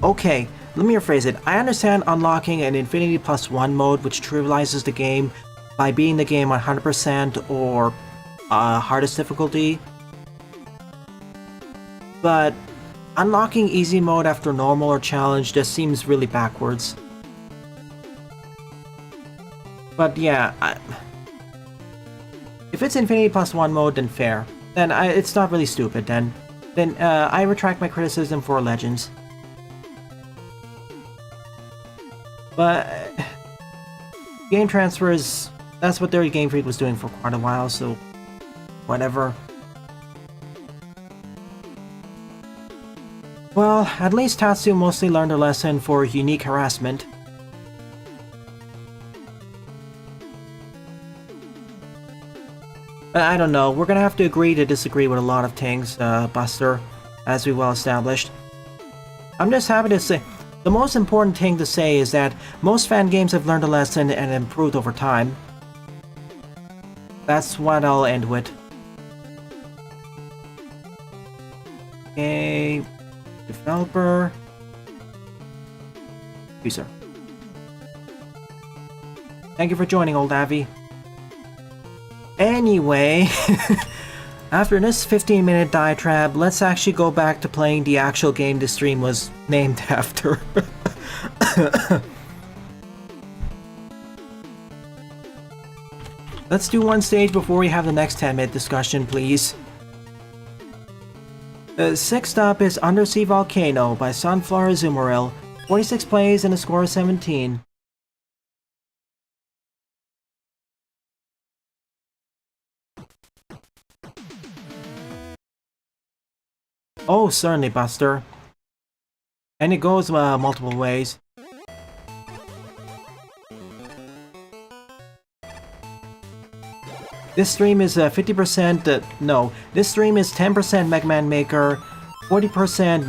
Okay, let me rephrase it. I understand unlocking an Infinity Plus 1 mode which trivializes the game by beating the game on 100% or hardest difficulty. But unlocking easy mode after normal or challenge just seems really backwards. But yeah, if it's Infinity Plus 1 mode, then fair. Then it's not really stupid, then I retract my criticism for Legends. But game transfers, that's what their Game Freak was doing for quite a while, so whatever. Well, at least Tatsu mostly learned a lesson for unique harassment. I don't know, we're gonna have to agree to disagree with a lot of things, Buster, as we well established. I'm just happy to say, The most important thing to say is that most fan games have learned a lesson and improved over time. That's what I'll end with. Okay, developer. User. Thank you for joining, old Avi. Anyway, after this 15-minute diatribe, let's actually go back to playing the actual game the stream was named after. Let's do one stage before we have the next 10-minute discussion, please. Sixth up is Undersea Volcano by Sunflower Zumaril. 46 plays and a score of 17. Oh, certainly, Buster. And it goes multiple ways. This stream is 50%, no, this stream is 10% Mega Man Maker, 40%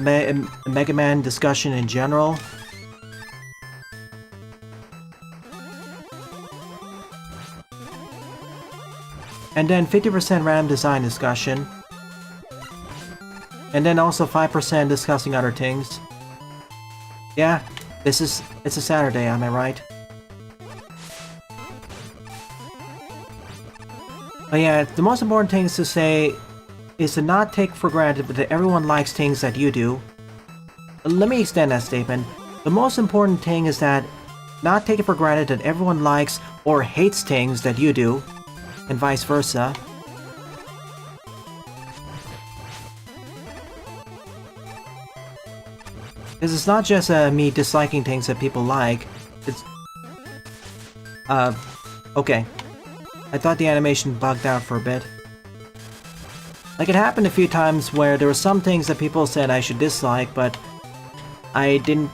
Mega Man discussion in general. And then 50% random design discussion. And then also 5% discussing other things. Yeah, it's a Saturday, am I right? But yeah, the most important thing to say is to not take for granted that everyone likes things that you do. Let me extend that statement. The most important thing is that not take it for granted that everyone likes or hates things that you do, and vice versa. Because it's not just me disliking things that people like, it's... okay. I thought the animation bugged out for a bit. Like, it happened a few times where there were some things that people said I should dislike, but I didn't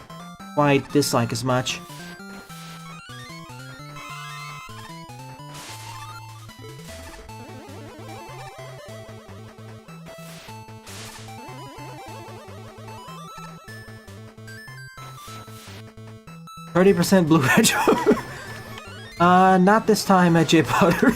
quite dislike as much. %30 Blue Hedgehog. Not this time, J Potter.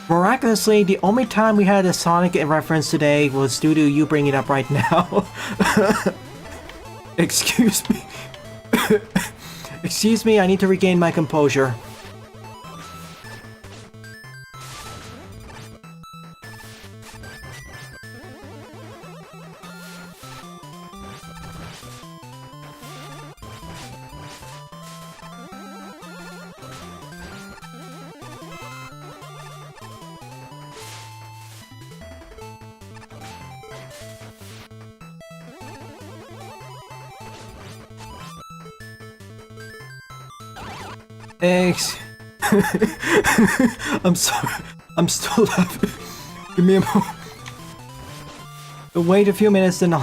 Miraculously, the only time we had a Sonic reference today was due to you bringing it up right now. Excuse me. Excuse me, I need to regain my composure. Thanks. I'm sorry. I'm still laughing. Give me a moment. Wait a few minutes, then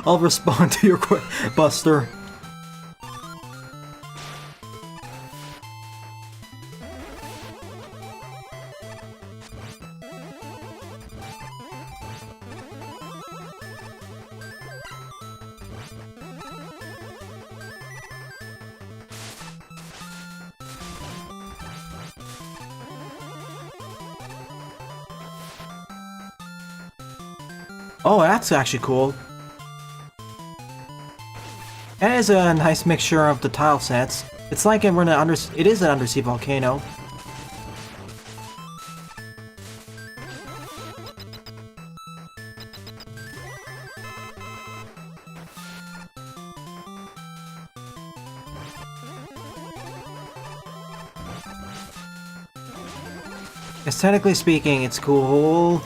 I'll respond to your question, Buster. Oh, that's actually cool. That is a nice mixture of the tile sets. It's like it is an undersea volcano. Aesthetically speaking, it's cool.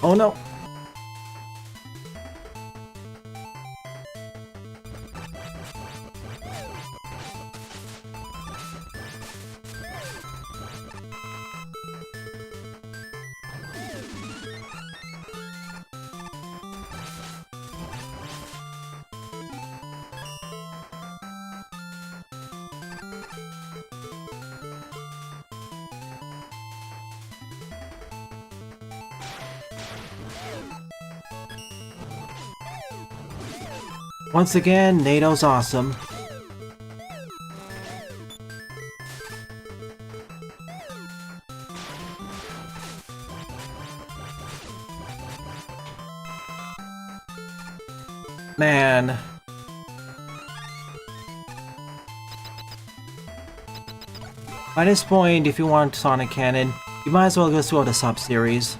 Oh no. Once again, NATO's awesome. Man. By this point, if you want Sonic Cannon, you might as well go through the sub-series.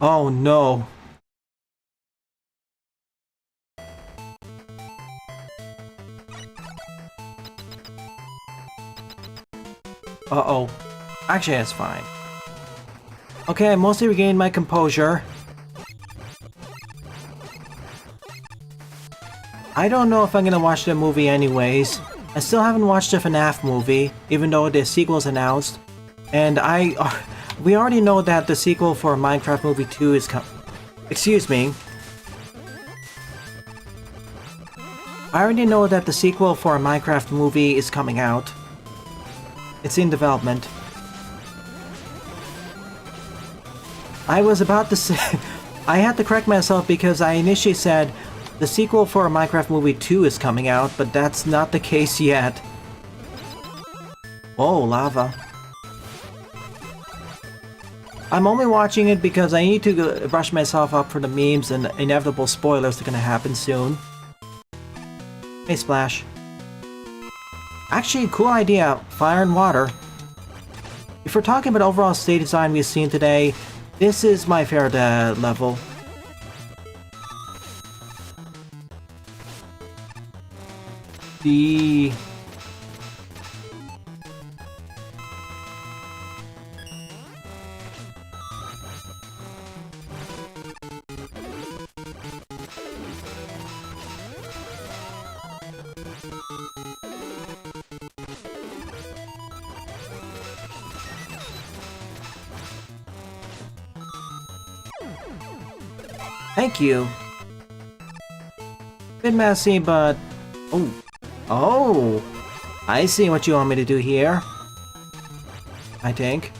Oh no. Uh-oh. Actually, that's fine. Okay, I mostly regained my composure. I don't know if I'm gonna watch the movie anyways. I still haven't watched the FNAF movie, even though the sequel's announced. And we already know that the sequel for Minecraft Movie 2 is Excuse me. I already know that the sequel for a Minecraft movie is coming out. It's in development. I was about to say... I had to correct myself because I initially said the sequel for Minecraft Movie 2 is coming out, but that's not the case yet. Oh, lava. I'm only watching it because I need to brush myself up for the memes and inevitable spoilers that are gonna happen soon. Hey, Splash. Actually, cool idea. Fire and water. If we're talking about overall stage design we've seen today, this is my favorite level. Thank you. Bit messy, but... Oh. Oh! I see what you want me to do here. I think.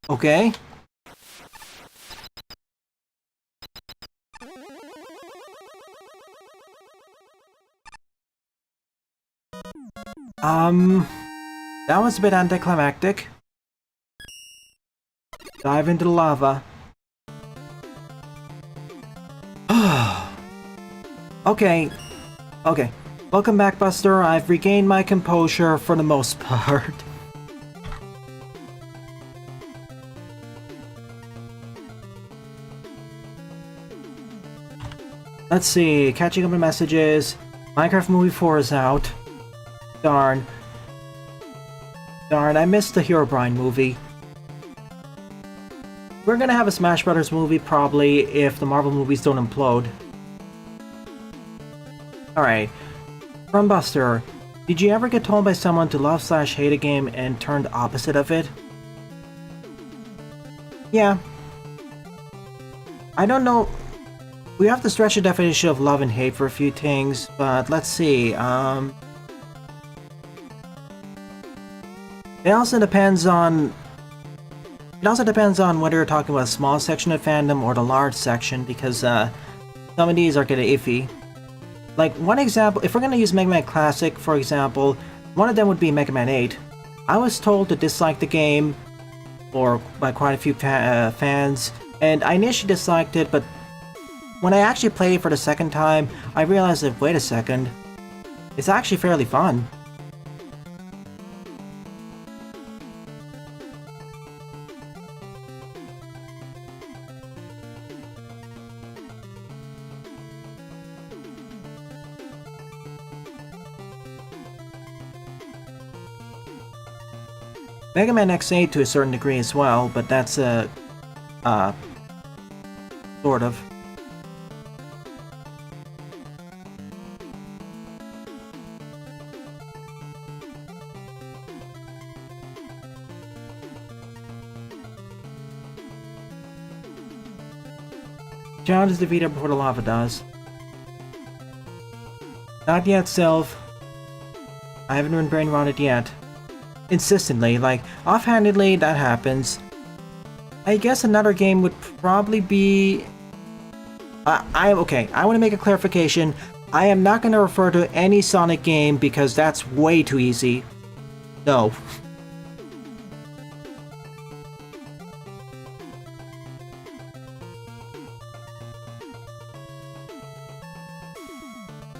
Okay. That was a bit anticlimactic. Dive into the lava. Okay. Okay. Welcome back, Buster. I've regained my composure for the most part. Let's see, catching up on messages. Minecraft Movie 4 is out. Darn. Darn, I missed the Herobrine movie. We're gonna have a Smash Brothers movie probably if the Marvel movies don't implode. Alright. From Buster. Did you ever get told by someone to love/hate a game and turn the opposite of it? Yeah. I don't know... We have to stretch the definition of love and hate for a few things, but let's see, It also depends on... It also depends on whether you're talking about a small section of fandom or the large section, because, some of these are getting iffy. Like, one example, if we're gonna use Mega Man Classic, for example, one of them would be Mega Man 8. I was told to dislike the game, or by quite a few fans, and I initially disliked it, but when I actually played it for the second time, I realized that, wait a second, it's actually fairly fun. Mega Man X8 to a certain degree as well, but that's a sort of. Challenge is defeated before the lava does. Not yet, Sylph. I haven't been brain rotted yet. Insistently, like, offhandedly, that happens. I guess another game would probably be... okay, I want to make a clarification. I am not going to refer to any Sonic game because that's way too easy. No.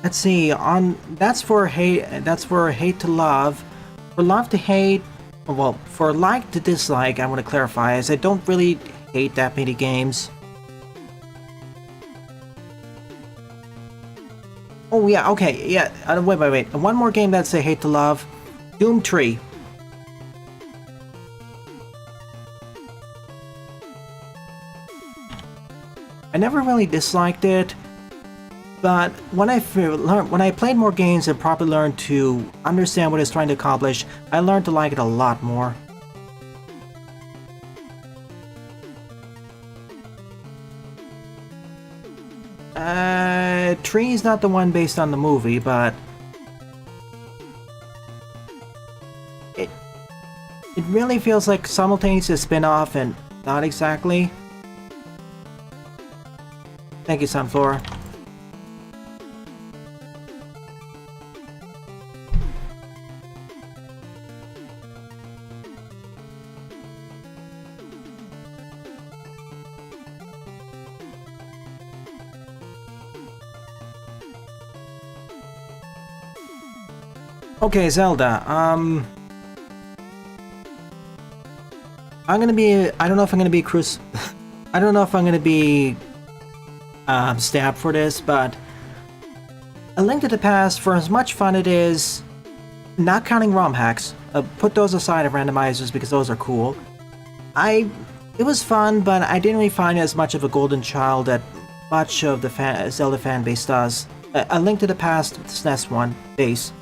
Let's see, that's for hate to love. For love to hate, well, for like to dislike, I want to clarify, as I don't really hate that many games. Oh yeah, okay, yeah, wait. One more game that's a hate to love. Doom 3. I never really disliked it. But when I played more games and properly learned to understand what it's trying to accomplish, I learned to like it a lot more. Tree is not the one based on the movie, but it really feels like simultaneous a spin-off and not exactly. Thank you, Sunflower. Okay, Zelda, I'm gonna be, I don't know if I'm gonna be I don't know if I'm gonna be, stabbed for this, but A Link to the Past, for as much fun it is, not counting ROM hacks, put those aside of randomizers because those are cool. It was fun, but I didn't really find it as much of a golden child that much of the Zelda fanbase does. A Link to the Past, SNES one, base.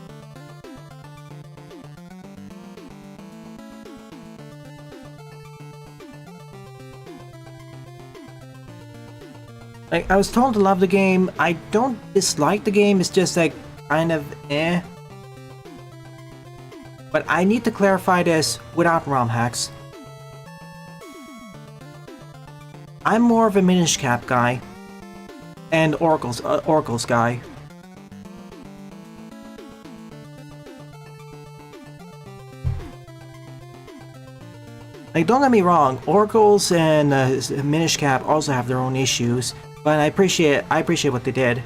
I was told to love the game. I don't dislike the game, it's just like kind of eh. But I need to clarify this without ROM hacks. I'm more of a Minish Cap guy and Oracle's guy. Like, don't get me wrong, Oracle's and Minish Cap also have their own issues. But I appreciate what they did.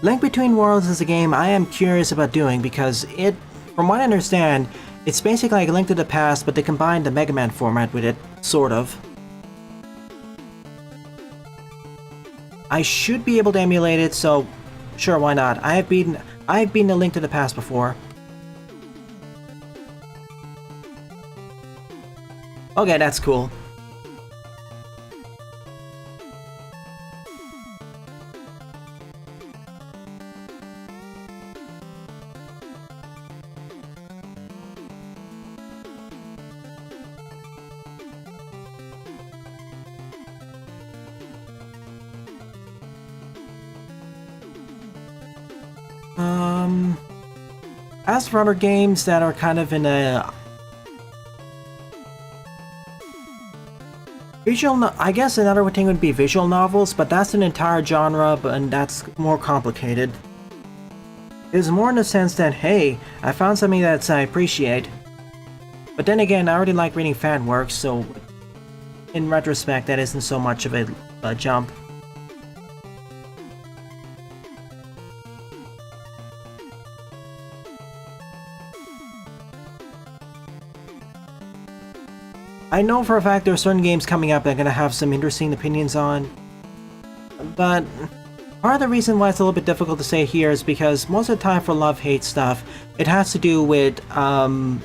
Link Between Worlds is a game I am curious about doing because it, from what I understand, it's basically like a Link to the Past, but they combined the Mega Man format with it, sort of. I should be able to emulate it, so sure, why not? I have beaten a Link to the Past before. Okay, that's cool. As for other games that are kind of in a I guess another thing would be visual novels, but that's an entire genre, and that's more complicated. It's more in the sense that, hey, I found something that I appreciate. But then again, I already like reading fan works, so in retrospect, that isn't so much of a jump. I know for a fact there are certain games coming up that I'm going to have some interesting opinions on, but Part of the reason why it's a little bit difficult to say here is because most of the time for love-hate stuff, it has to do with, not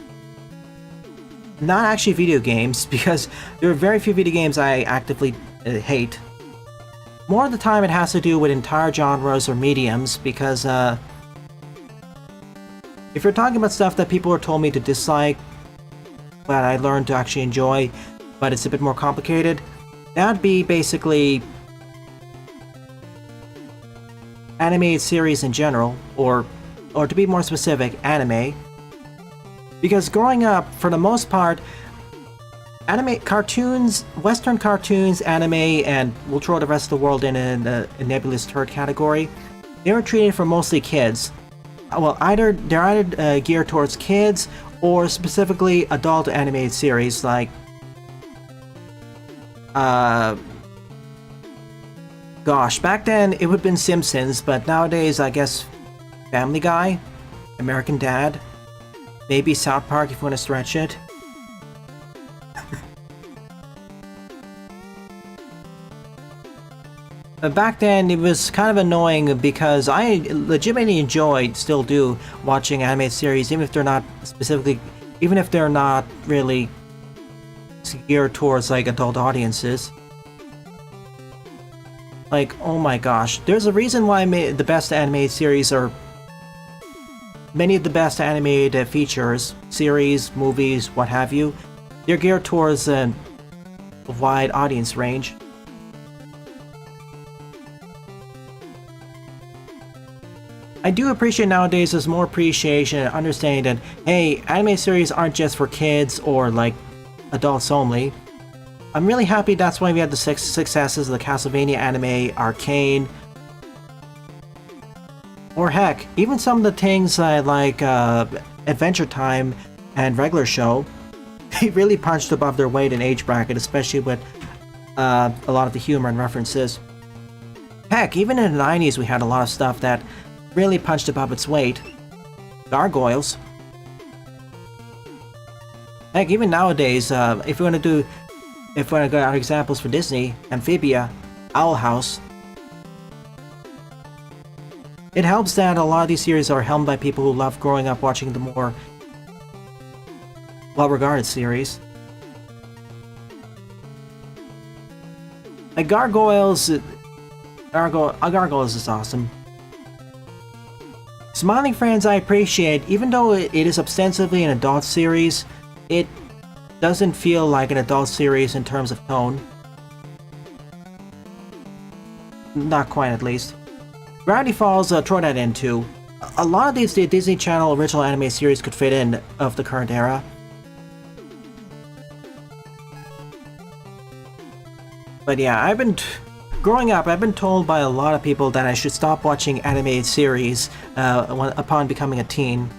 actually video games, because there are very few video games I actively hate. More of the time it has to do with entire genres or mediums, because, if you're talking about stuff that people are told me to dislike, but I learned to actually enjoy, but it's a bit more complicated, that'd be basically animated series in general, or to be more specific, anime. Because growing up, for the most part, anime cartoons, Western cartoons, anime, and we'll throw the rest of the world in a nebulous third category, they were treated for mostly kids. Well, they're either geared towards kids or specifically adult animated series like gosh, back then it would have been Simpsons, but nowadays I guess Family Guy, American Dad, maybe South Park if you want to stretch it. Back then it was kind of annoying because I legitimately enjoyed, still do, watching animated series, even if they're not really geared towards like adult audiences. Like, oh my gosh, there's a reason why the best animated series are many of the best animated features, series, movies, what have you. They're geared towards a wide audience range. I do appreciate nowadays there's more appreciation and understanding that, hey, anime series aren't just for kids or like adults only. I'm really happy that's why we had the successes of the Castlevania anime, Arcane, or heck, even some of the things like Adventure Time and Regular Show. They really punched above their weight in age bracket, especially with a lot of the humor and references. Heck, even in the 90s we had a lot of stuff that really punched above its weight. Gargoyles. Heck, even nowadays, if you want to go out examples for Disney, Amphibia, Owl House. It helps that a lot of these series are helmed by people who love growing up watching the more well-regarded series. Like Gargoyles is awesome. Smiling Friends I appreciate, even though it is ostensibly an adult series, it doesn't feel like an adult series in terms of tone. Not quite, at least. Gravity Falls, throw that in too. A lot of these Disney Channel original anime series could fit in of the current era. But yeah, growing up, I've been told by a lot of people that I should stop watching animated series upon becoming a teen.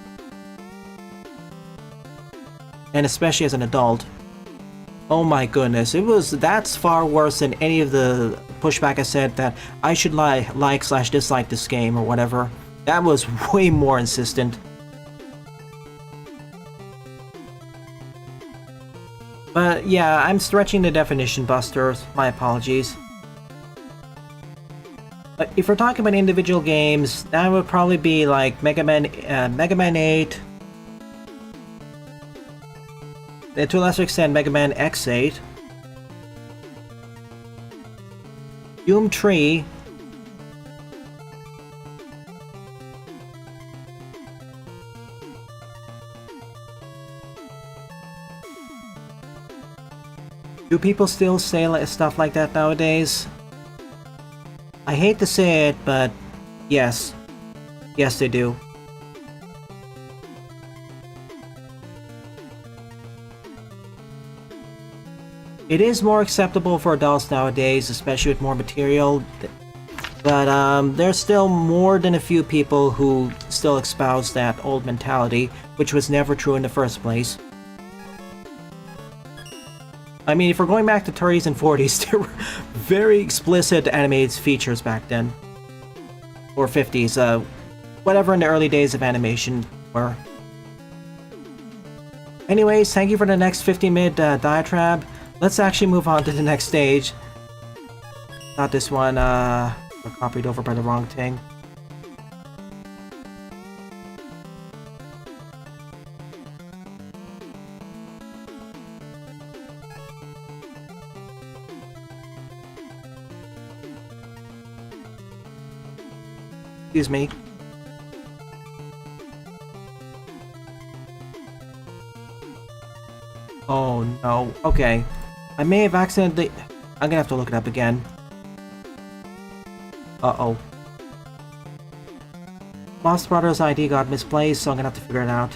And especially as an adult. Oh my goodness, that's far worse than any of the pushback I said that I should like/dislike this game or whatever. That was way more insistent. But yeah, I'm stretching the definition, Buster. My apologies. But if we're talking about individual games, that would probably be like Mega Man 8. To a lesser extent, Mega Man X8. Doom 3. Do people still say stuff like that nowadays? I hate to say it, but yes. Yes, they do. It is more acceptable for adults nowadays, especially with more material, but there's still more than a few people who still espouse that old mentality, which was never true in the first place. I mean, if we're going back to 30s and 40s, there were very explicit animated features back then. Or 50s, whatever in the early days of animation were. Anyways, thank you for the next 15-minute diatribe. Let's actually move on to the next stage. Not this one, Or copied over by the wrong thing. Excuse me. Oh no. Okay. I may have accidentally... I'm gonna have to look it up again. Uh-oh. Moss Brothers' ID got misplaced, so I'm gonna have to figure it out.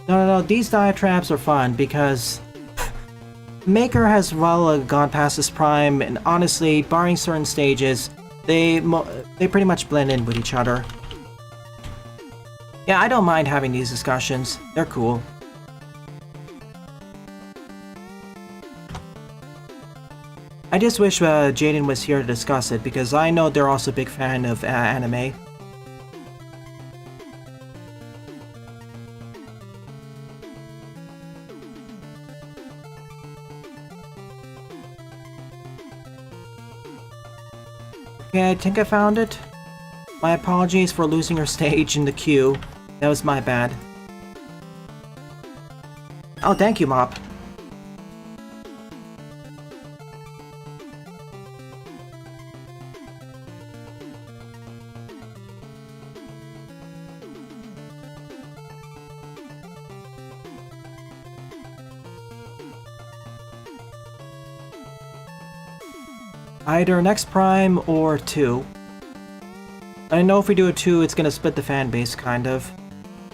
No, these diatribes are fun because... Maker has well gone past his prime, and honestly, barring certain stages, they pretty much blend in with each other. Yeah, I don't mind having these discussions. They're cool. I just wish Jaden was here to discuss it, because I know they're also a big fan of anime. Okay, I think I found it. My apologies for losing your stage in the queue. That was my bad. Oh, thank you, Mop. Either next prime or 2. I know if we do a 2, it's gonna split the fan base, kind of.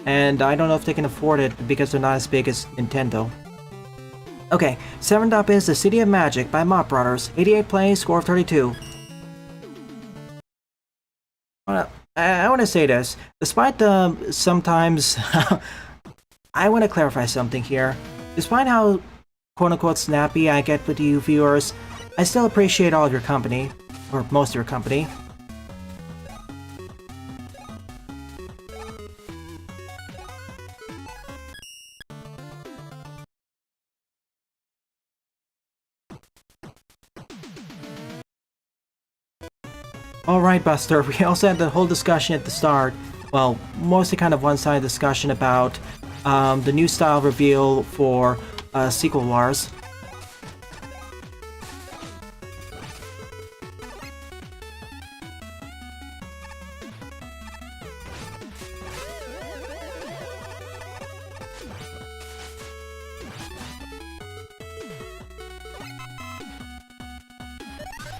And I don't know if they can afford it because they're not as big as Nintendo. Okay, 7th up is The City of Magic by Mop Brothers. 88 plays, score of 32. I want to say this. Despite the sometimes... I want to clarify something here. Despite how quote-unquote snappy I get with you viewers, I still appreciate all of your company, or most of your company. Alright, Buster, we also had the whole discussion at the start, well, mostly kind of one-sided discussion about the new style reveal for Sequel Wars.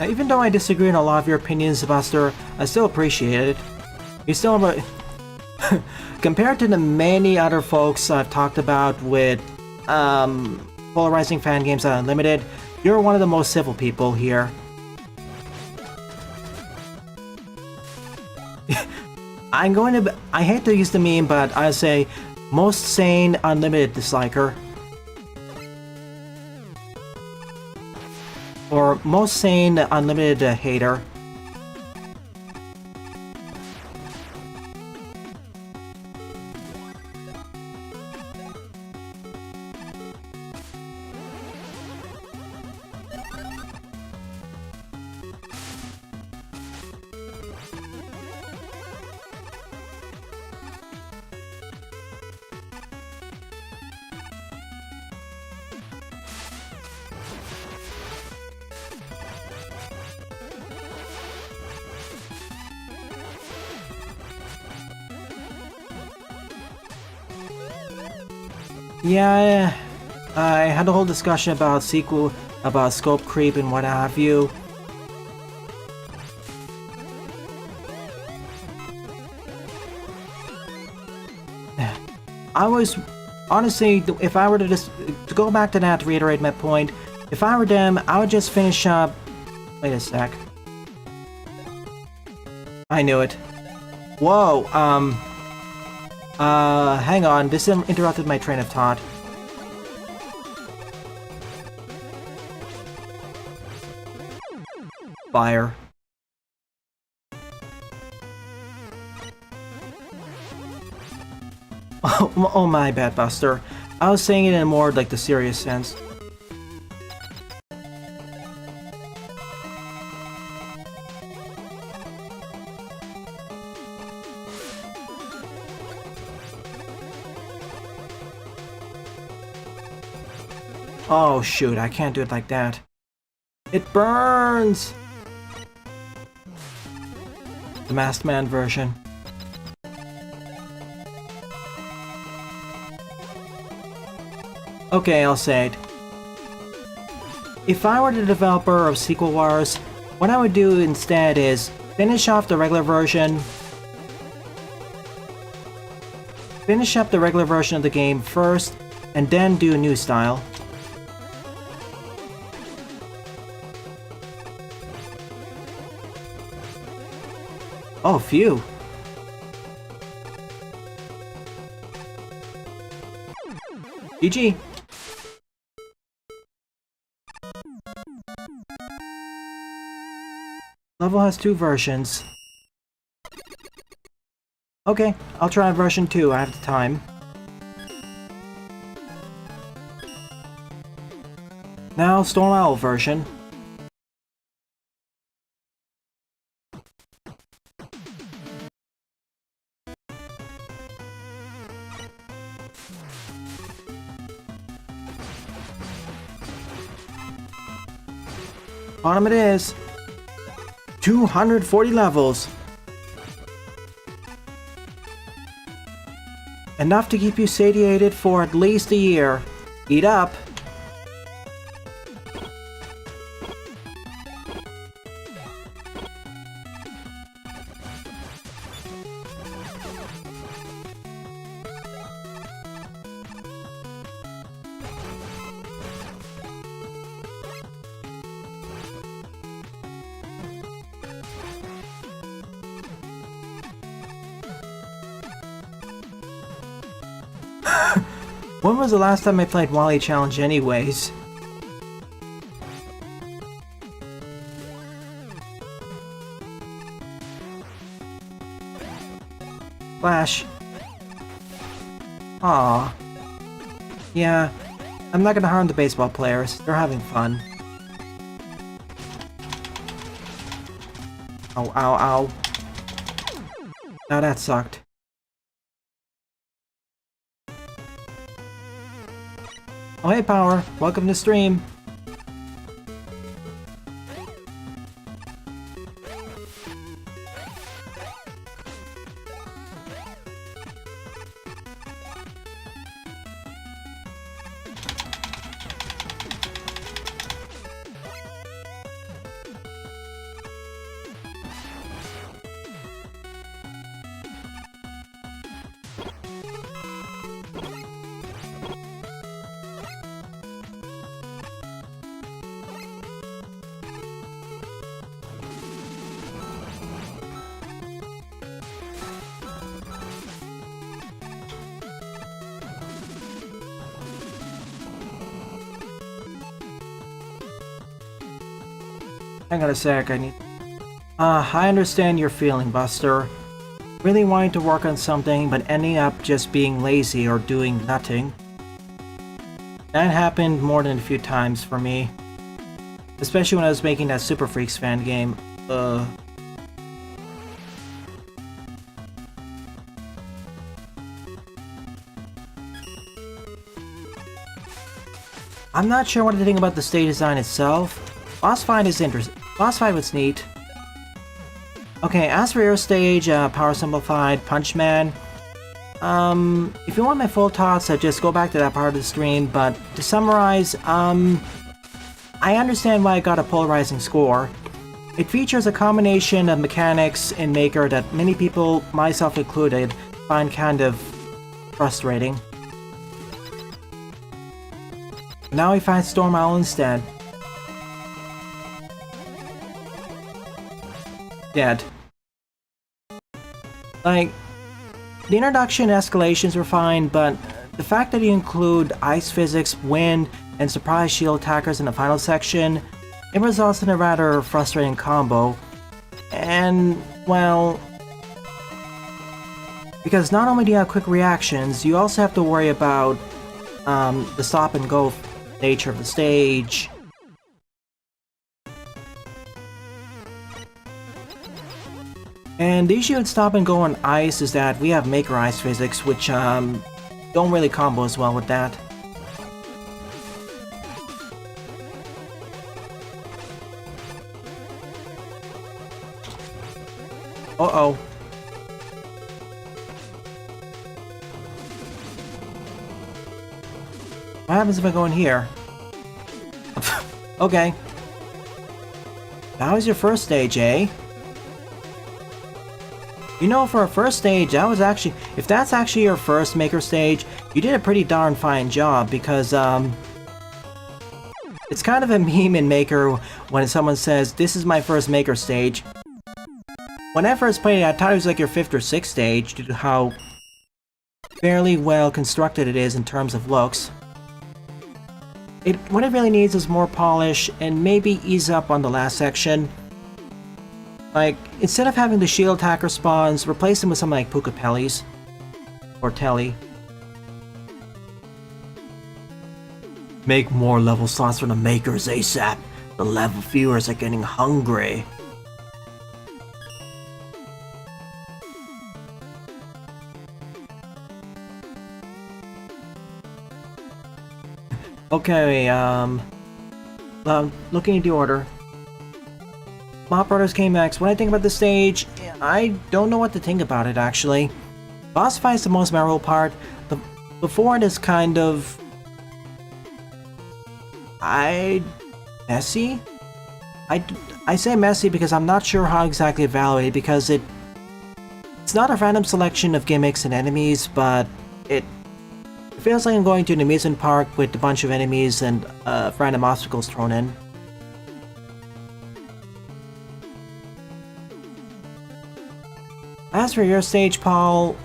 Even though I disagree on a lot of your opinions, Buster, I still appreciate it. You still compared to the many other folks I've talked about with polarizing fan games at Unlimited, you're one of the most civil people here. I hate to use the meme, but I say most sane Unlimited disliker. Or most sane Unlimited hater. Yeah, I had a whole discussion about about scope creep and what have you. I was, honestly, if I were to just, to go back to that to reiterate my point, if I were them, I would just finish up, wait a sec. I knew it. Whoa, hang on, this interrupted my train of thought. Fire. Oh my bad, Buster. I was saying it in more like the serious sense. Oh shoot, I can't do it like that. It burns! The Masked Man version. Okay, I'll say it. If I were the developer of Sequel Wars, what I would do instead is finish off the regular version. Finish up the regular version of the game first, and then do a new style. Oh, phew. GG. Level has 2 versions. Okay, I'll try version 2, I have the time. Now, Storm Owl version. Bottom it is. 240 levels. Enough to keep you satiated for at least a year. Eat up. When was the last time I played Wally Challenge anyways? Flash. Aww. Yeah, I'm not gonna harm the baseball players. They're having fun. Ow, ow, ow. Now that sucked. Oh hey Power, welcome to stream. Hang on a sec, I need... I understand your feeling, Buster. Really wanting to work on something, but ending up just being lazy or doing nothing. That happened more than a few times for me. Especially when I was making that Super Freaks fan game. I'm not sure what to think about the stage design itself. Boss fight is interesting. Boss fight was neat. Okay, as for your stage, Power Simplified, Punch Man. If you want my full thoughts, just go back to that part of the stream, but to summarize, I understand why it got a polarizing score. It features a combination of mechanics in Maker that many people, myself included, find kind of frustrating. Now we find Storm Owl instead. Dead. Like, the introduction escalations were fine, but the fact that you include ice physics, wind, and surprise shield attackers in the final section, it results in a rather frustrating combo. And, well... because not only do you have quick reactions, you also have to worry about the stop and go nature of the stage. And the issue with stop and go on ice is that we have Maker Ice physics, which don't really combo as well with that. Uh-oh. What happens if I go in here? Okay. That was your first stage, eh? You know, for a first stage, that was actually... If that's actually your first Maker stage, you did a pretty darn fine job, because, it's kind of a meme in Maker when someone says, "This is my first Maker stage." When I first played it, I thought it was like your 5th or 6th stage, due to how fairly well constructed it is in terms of looks. What it really needs is more polish, and maybe ease up on the last section. Like, instead of having the shield attacker spawns, replace them with something like Pukapellis. Or Telly. Make more level slots for the makers ASAP. The level viewers are getting hungry. Okay, looking at the order. Mop Brothers came next. When I think about this stage, I don't know what to think about it, actually. Boss fight is the most memorable part. Before it is kind of... messy? I say messy because I'm not sure how exactly evaluate it, because it's not a random selection of gimmicks and enemies, but it feels like I'm going to an amusement park with a bunch of enemies and random obstacles thrown in. As for your stage, Paul,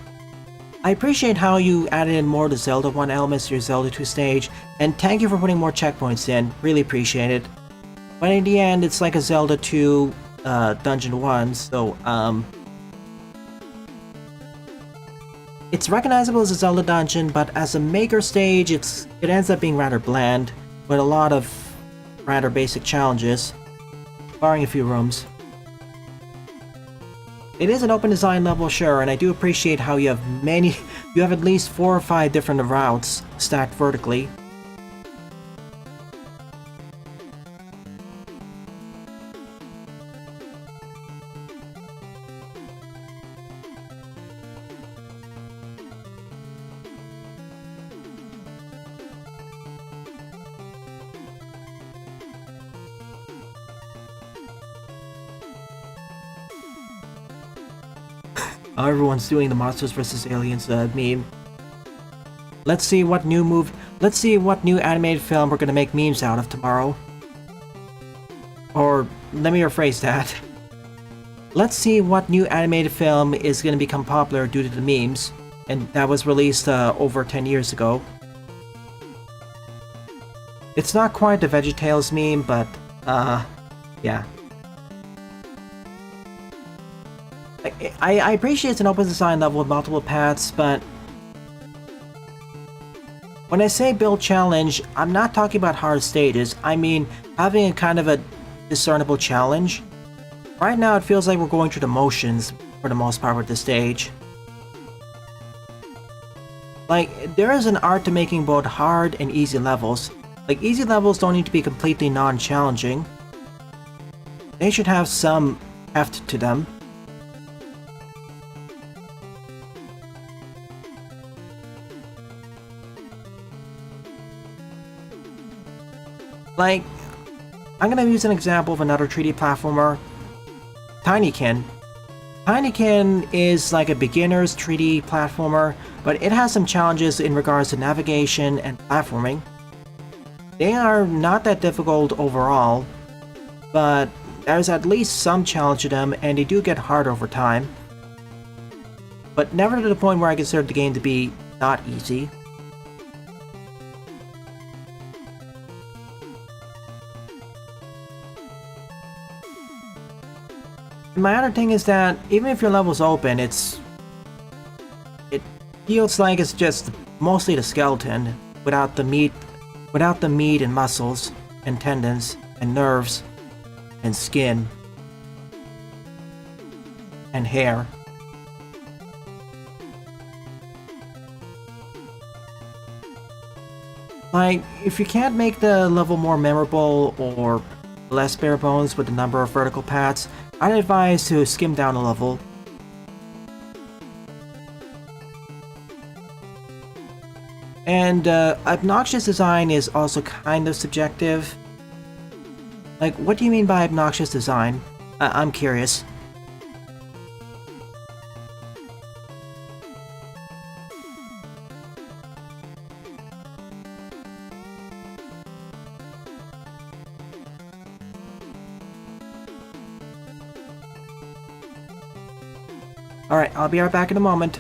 I appreciate how you added in more of the Zelda 1 elements to your Zelda 2 stage, and thank you for putting more checkpoints in, really appreciate it. But in the end, it's like a Zelda 2 Dungeon 1, so it's recognizable as a Zelda dungeon, but as a Maker stage, it ends up being rather bland, with a lot of rather basic challenges, barring a few rooms. It is an open design level, sure, and I do appreciate how you have at least 4 or 5 different routes stacked vertically. Everyone's doing the Monsters vs. Aliens meme. Let's see what new animated film we're gonna make memes out of tomorrow. Or, let me rephrase that. Let's see what new animated film is gonna become popular due to the memes, and that was released over 10 years ago. It's not quite the VeggieTales meme, but, yeah. I appreciate it's an open design level with multiple paths, but when I say build challenge, I'm not talking about hard stages. I mean having a kind of a discernible challenge. Right now it feels like we're going through the motions for the most part with this stage. Like, there is an art to making both hard and easy levels. Like, easy levels don't need to be completely non-challenging. They should have some heft to them. Like, I'm gonna use an example of another 3D platformer, Tinykin. Tinykin is like a beginner's 3D platformer, but it has some challenges in regards to navigation and platforming. They are not that difficult overall, but there's at least some challenge to them, and they do get harder over time. But never to the point where I consider the game to be not easy. My other thing is that even if your level's open, it feels like it's just mostly the skeleton without the meat and muscles and tendons and nerves and skin and hair. Like, if you can't make the level more memorable or less bare bones with the number of vertical paths, I'd advise to skim down a level. And obnoxious design is also kind of subjective. Like, what do you mean by obnoxious design? I'm curious. Alright, I'll be right back in a moment.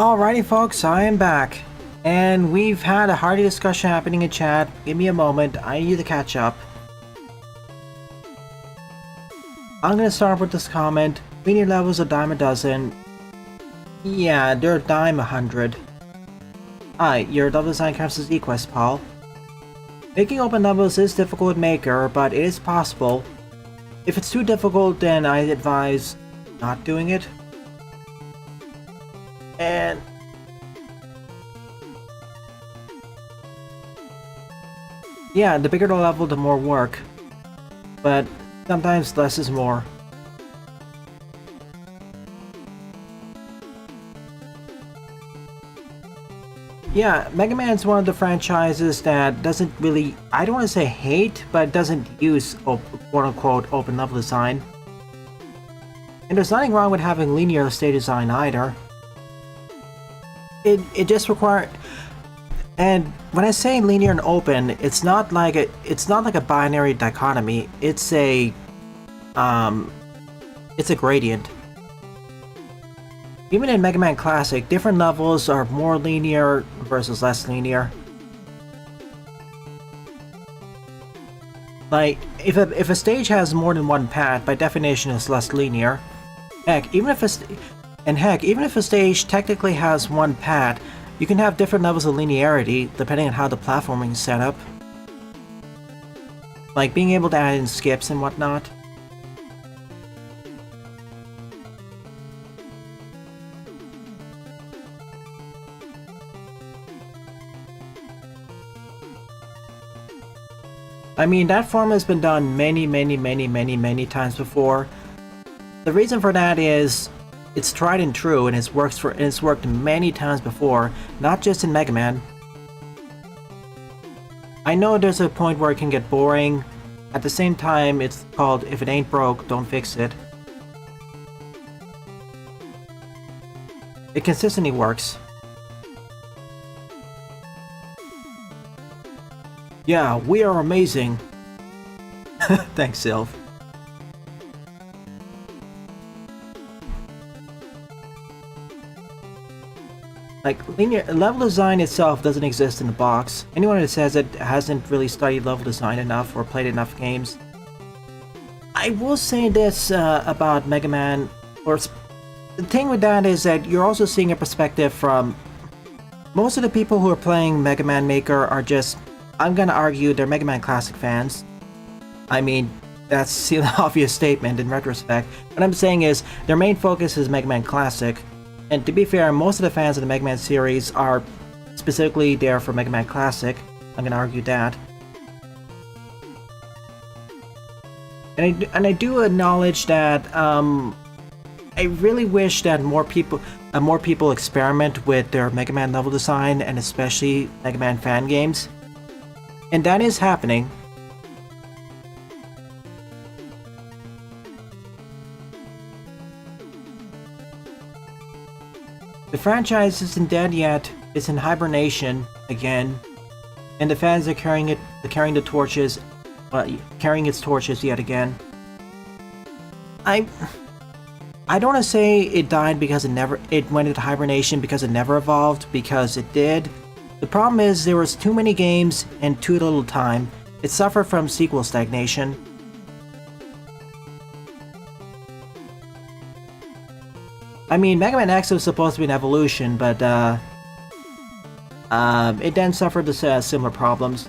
Alrighty folks, I am back. And we've had a hearty discussion happening in chat. Give me a moment, I need to catch up. I'm gonna start with this comment. Linear levels a dime a dozen. Yeah, they're a dime 100. Hi, your level design counts as eQuest, Paul. Making open levels is difficult in Maker, but it is possible. If it's too difficult, then I advise not doing it. And yeah, the bigger the level, the more work. But sometimes less is more. Yeah, Mega Man's one of the franchises that doesn't really, I don't want to say hate, but doesn't use quote-unquote open level design. And there's nothing wrong with having linear state design either. It just requires, and when I say linear and open, it's not like a binary dichotomy. It's a gradient. Even in Mega Man Classic, different levels are more linear versus less linear. Like, if a stage has more than one path, by definition it's less linear. Heck, even if a stage technically has one path, you can have different levels of linearity depending on how the platforming is set up. Like being able to add in skips and whatnot. I mean, that form has been done many times before. The reason for that is it's tried and true, and it's worked many times before, not just in Mega Man. I know there's a point where it can get boring. At the same time, it's called if it ain't broke, don't fix it. It consistently works. Yeah, we are amazing. Thanks, Sylph. Like, linear level design itself doesn't exist in the box. Anyone that says it hasn't really studied level design enough or played enough games. I will say this about Mega Man, the thing with that is that you're also seeing a perspective from most of the people who are playing Mega Man Maker are just, I'm gonna argue, they're Mega Man Classic fans. I mean, that's an obvious statement in retrospect. What I'm saying is, their main focus is Mega Man Classic. And to be fair, most of the fans of the Mega Man series are specifically there for Mega Man Classic. I'm gonna argue that. And I do acknowledge that I really wish that more people experiment with their Mega Man level design, and especially Mega Man fan games. And that is happening. The franchise isn't dead yet, it's in hibernation again, and the fans are carrying its torches yet again. I don't want to say it died because it went into hibernation because it never evolved, because it did. The problem is there was too many games and too little time. It suffered from sequel stagnation. I mean, Mega Man X was supposed to be an evolution, but it then suffered the similar problems.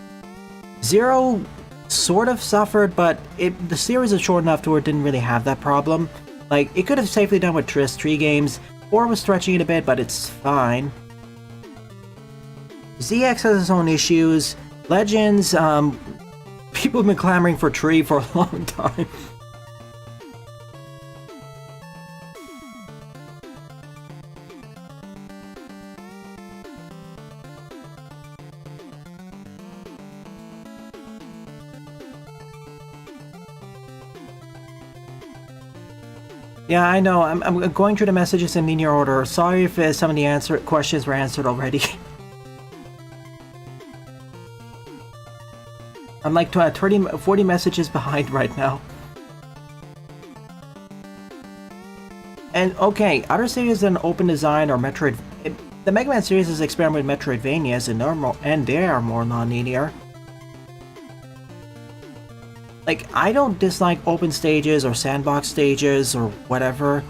Zero sort of suffered, but the series is short enough to where it didn't really have that problem. Like, it could have safely done with Tree games, or was stretching it a bit, but it's fine. ZX has its own issues. Legends, people have been clamoring for Tree for a long time. Yeah, I know. I'm going through the messages in linear order. Sorry if some of the questions were answered already. I'm like 40 messages behind right now. And okay, other stages than open design or the Mega Man series has experimented with Metroidvanias and they are more non-linear. Like, I don't dislike open stages or sandbox stages or whatever,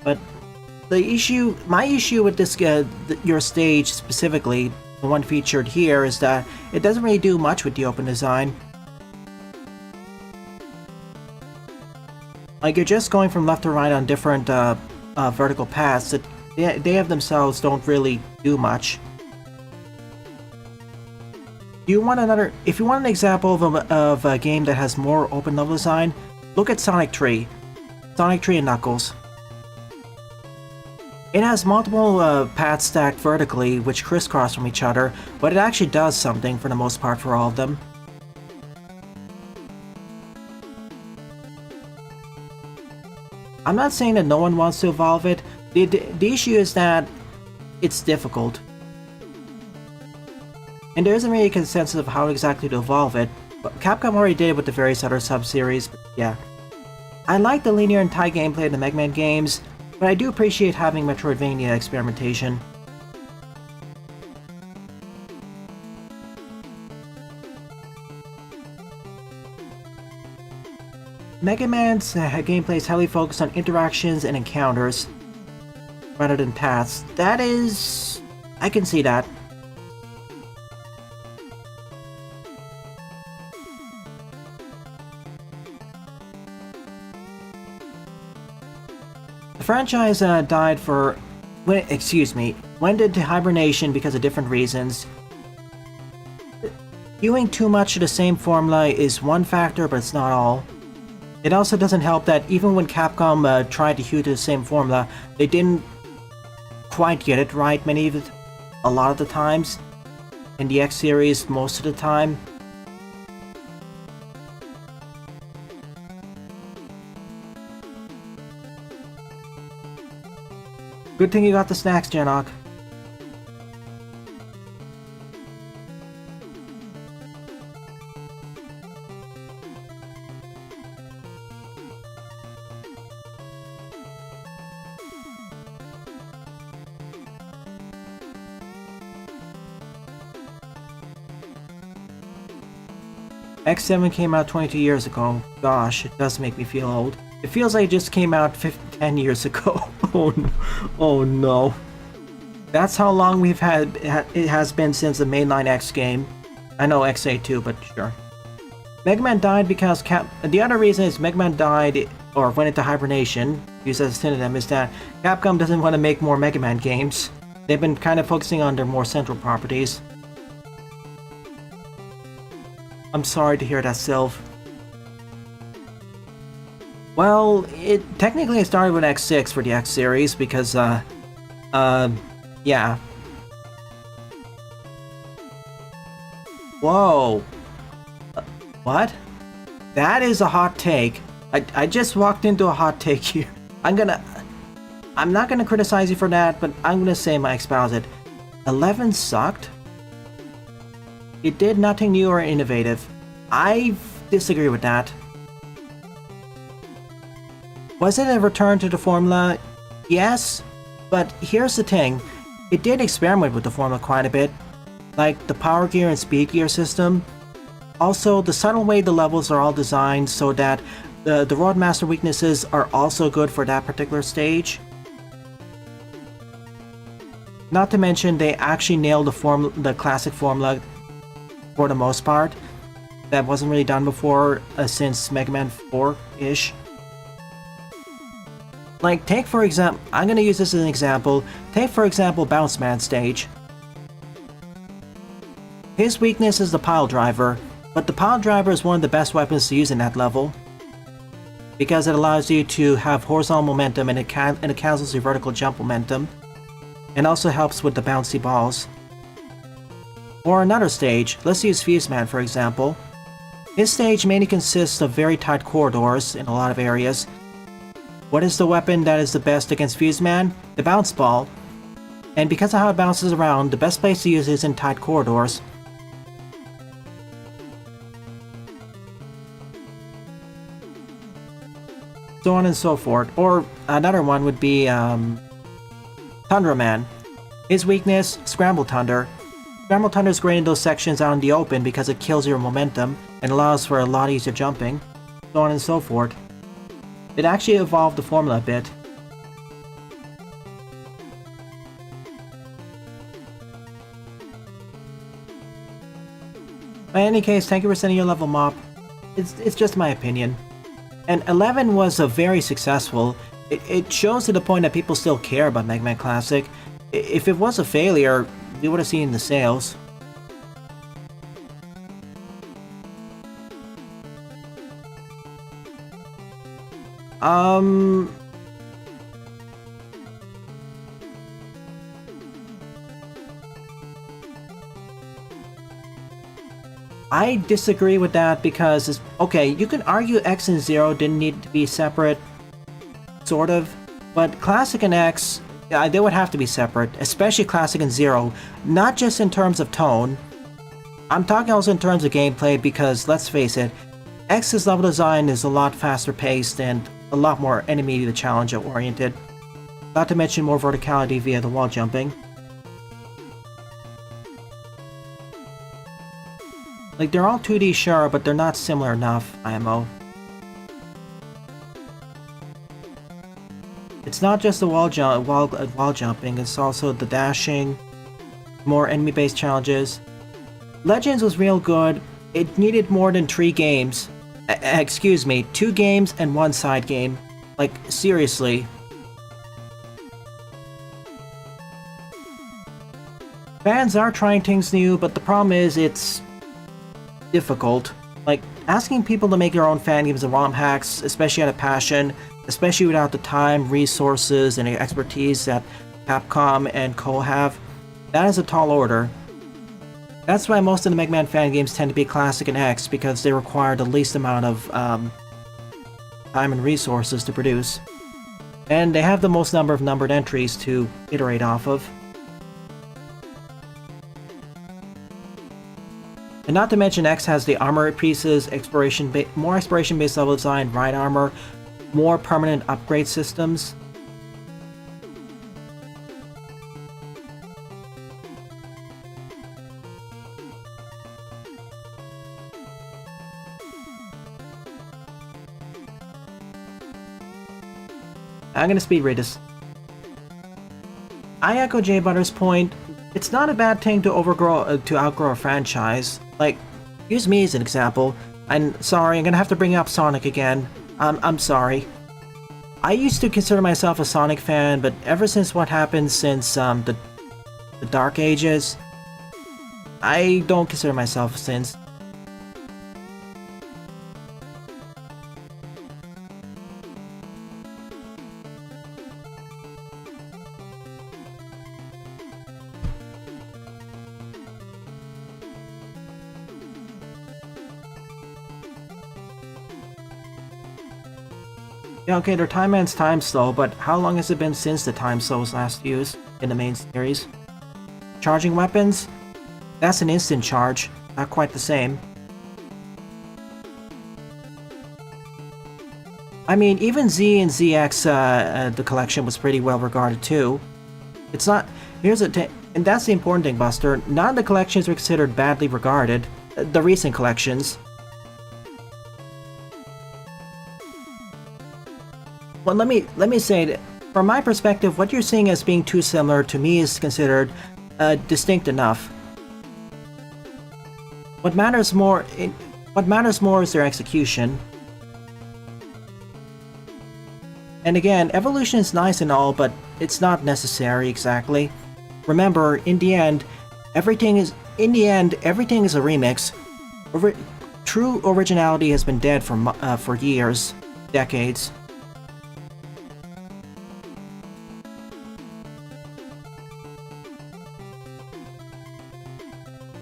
but my issue with this, your stage specifically, the one featured here, is that it doesn't really do much with the open design. Like, you're just going from left to right on different vertical paths that they of themselves don't really do much. If you want an example of a game that has more open level design, look at Sonic 3 and Knuckles. It has multiple paths stacked vertically, which crisscross from each other, but it actually does something for the most part for all of them. I'm not saying that no one wants to evolve it. The issue is that it's difficult. And there isn't really a consensus of how exactly to evolve it, but Capcom already did it with the various other sub-series, but yeah. I like the linear and tight gameplay in the Mega Man games, but I do appreciate having Metroidvania experimentation. Mega Man's gameplay is heavily focused on interactions and encounters, rather than tasks. That is... I can see that. The franchise died for... went into hibernation because of different reasons. Hewing too much to the same formula is one factor, but it's not all. It also doesn't help that even when Capcom tried to hew to the same formula, they didn't quite get it right a lot of the times. In the X series, most of the time. Good thing you got the snacks, Janok. X7 came out 22 years ago. Gosh, it does make me feel old. It feels like it just came out 10 years ago. Oh no. That's how long it has been since the mainline X game. I know XA too, but sure. Mega Man died because the other reason is Mega Man died, or went into hibernation, used as a synonym, is that Capcom doesn't want to make more Mega Man games. They've been kind of focusing on their more central properties. I'm sorry to hear that, Sylv. Well, technically it started with X6 for the X series because, yeah. Whoa. What? That is a hot take. I just walked into a hot take here. I'm not gonna criticize you for that, but I'm gonna say my espouse it. 11 sucked? It did nothing new or innovative. I disagree with that. Was it a return to the formula? Yes, but here's the thing. It did experiment with the formula quite a bit, like the power gear and speed gear system. Also, the subtle way the levels are all designed so that the Roadmaster weaknesses are also good for that particular stage. Not to mention, they actually nailed the classic formula for the most part. That wasn't really done before since Mega Man 4-ish. Like, take for example, I'm gonna use this as an example. Take for example Bounce Man stage. His weakness is the pile driver, but the pile driver is one of the best weapons to use in that level, because it allows you to have horizontal momentum and it cancels your vertical jump momentum, and also helps with the bouncy balls. Or another stage, let's use Fuse Man for example. His stage mainly consists of very tight corridors in a lot of areas. What is the weapon that is the best against Fuse Man? The bounce ball. And because of how it bounces around, the best place to use it is in tight corridors. So on and so forth. Or another one would be Tundra Man. His weakness, Scramble Thunder. Scramble Thunder is great in those sections out in the open because it kills your momentum and allows for a lot easier jumping, so on and so forth. It actually evolved the formula a bit. In any case, thank you for sending your level mop. It's just my opinion. And 11 was a very successful. It shows to the point that people still care about Mega Man Classic. If it was a failure, we would have seen the sales. I disagree with that because, okay, you can argue X and Zero didn't need to be separate, sort of, but Classic and X, they would have to be separate, especially Classic and Zero, not just in terms of tone. I'm talking also in terms of gameplay because, let's face it, X's level design is a lot faster paced and a lot more enemy to challenge oriented, not to mention more verticality via the wall jumping. Like, they're all 2D sure, but they're not similar enough, IMO. It's not just the wall jumping, it's also the dashing, more enemy-based challenges. Legends was real good. It needed more than 3 games. Excuse me, 2 games and 1 side game. Like, seriously. Fans are trying things new, but the problem is it's difficult. Like, asking people to make their own fan games and ROM hacks, especially out of passion, especially without the time, resources, and expertise that Capcom and Co. have, that is a tall order. That's why most of the Mega Man fan games tend to be Classic and X, because they require the least amount of time and resources to produce. And they have the most number of numbered entries to iterate off of. And not to mention, X has the armor pieces, more exploration-based level design, ride armor, more permanent upgrade systems. I'm gonna speed read this. I echo Jay Butter's point. It's not a bad thing to outgrow a franchise. Like, use me as an example. I'm sorry, I'm gonna have to bring up Sonic again. I'm sorry. I used to consider myself a Sonic fan, but ever since what happened since the Dark Ages, I don't consider myself since. Yeah, okay, their Time Man's time slow, but how long has it been since the time slow was last used in the main series? Charging weapons? That's an instant charge, not quite the same. I mean, even Z and ZX, the collection was pretty well regarded too. It's not, and that's the important thing, Buster, none of the collections were considered badly regarded, the recent collections. Well, let me say that, from my perspective, what you're seeing as being too similar to me is considered distinct enough. What matters more is their execution. And again, evolution is nice and all, but it's not necessary exactly. Remember, in the end, everything is a remix. True originality has been dead for years, decades.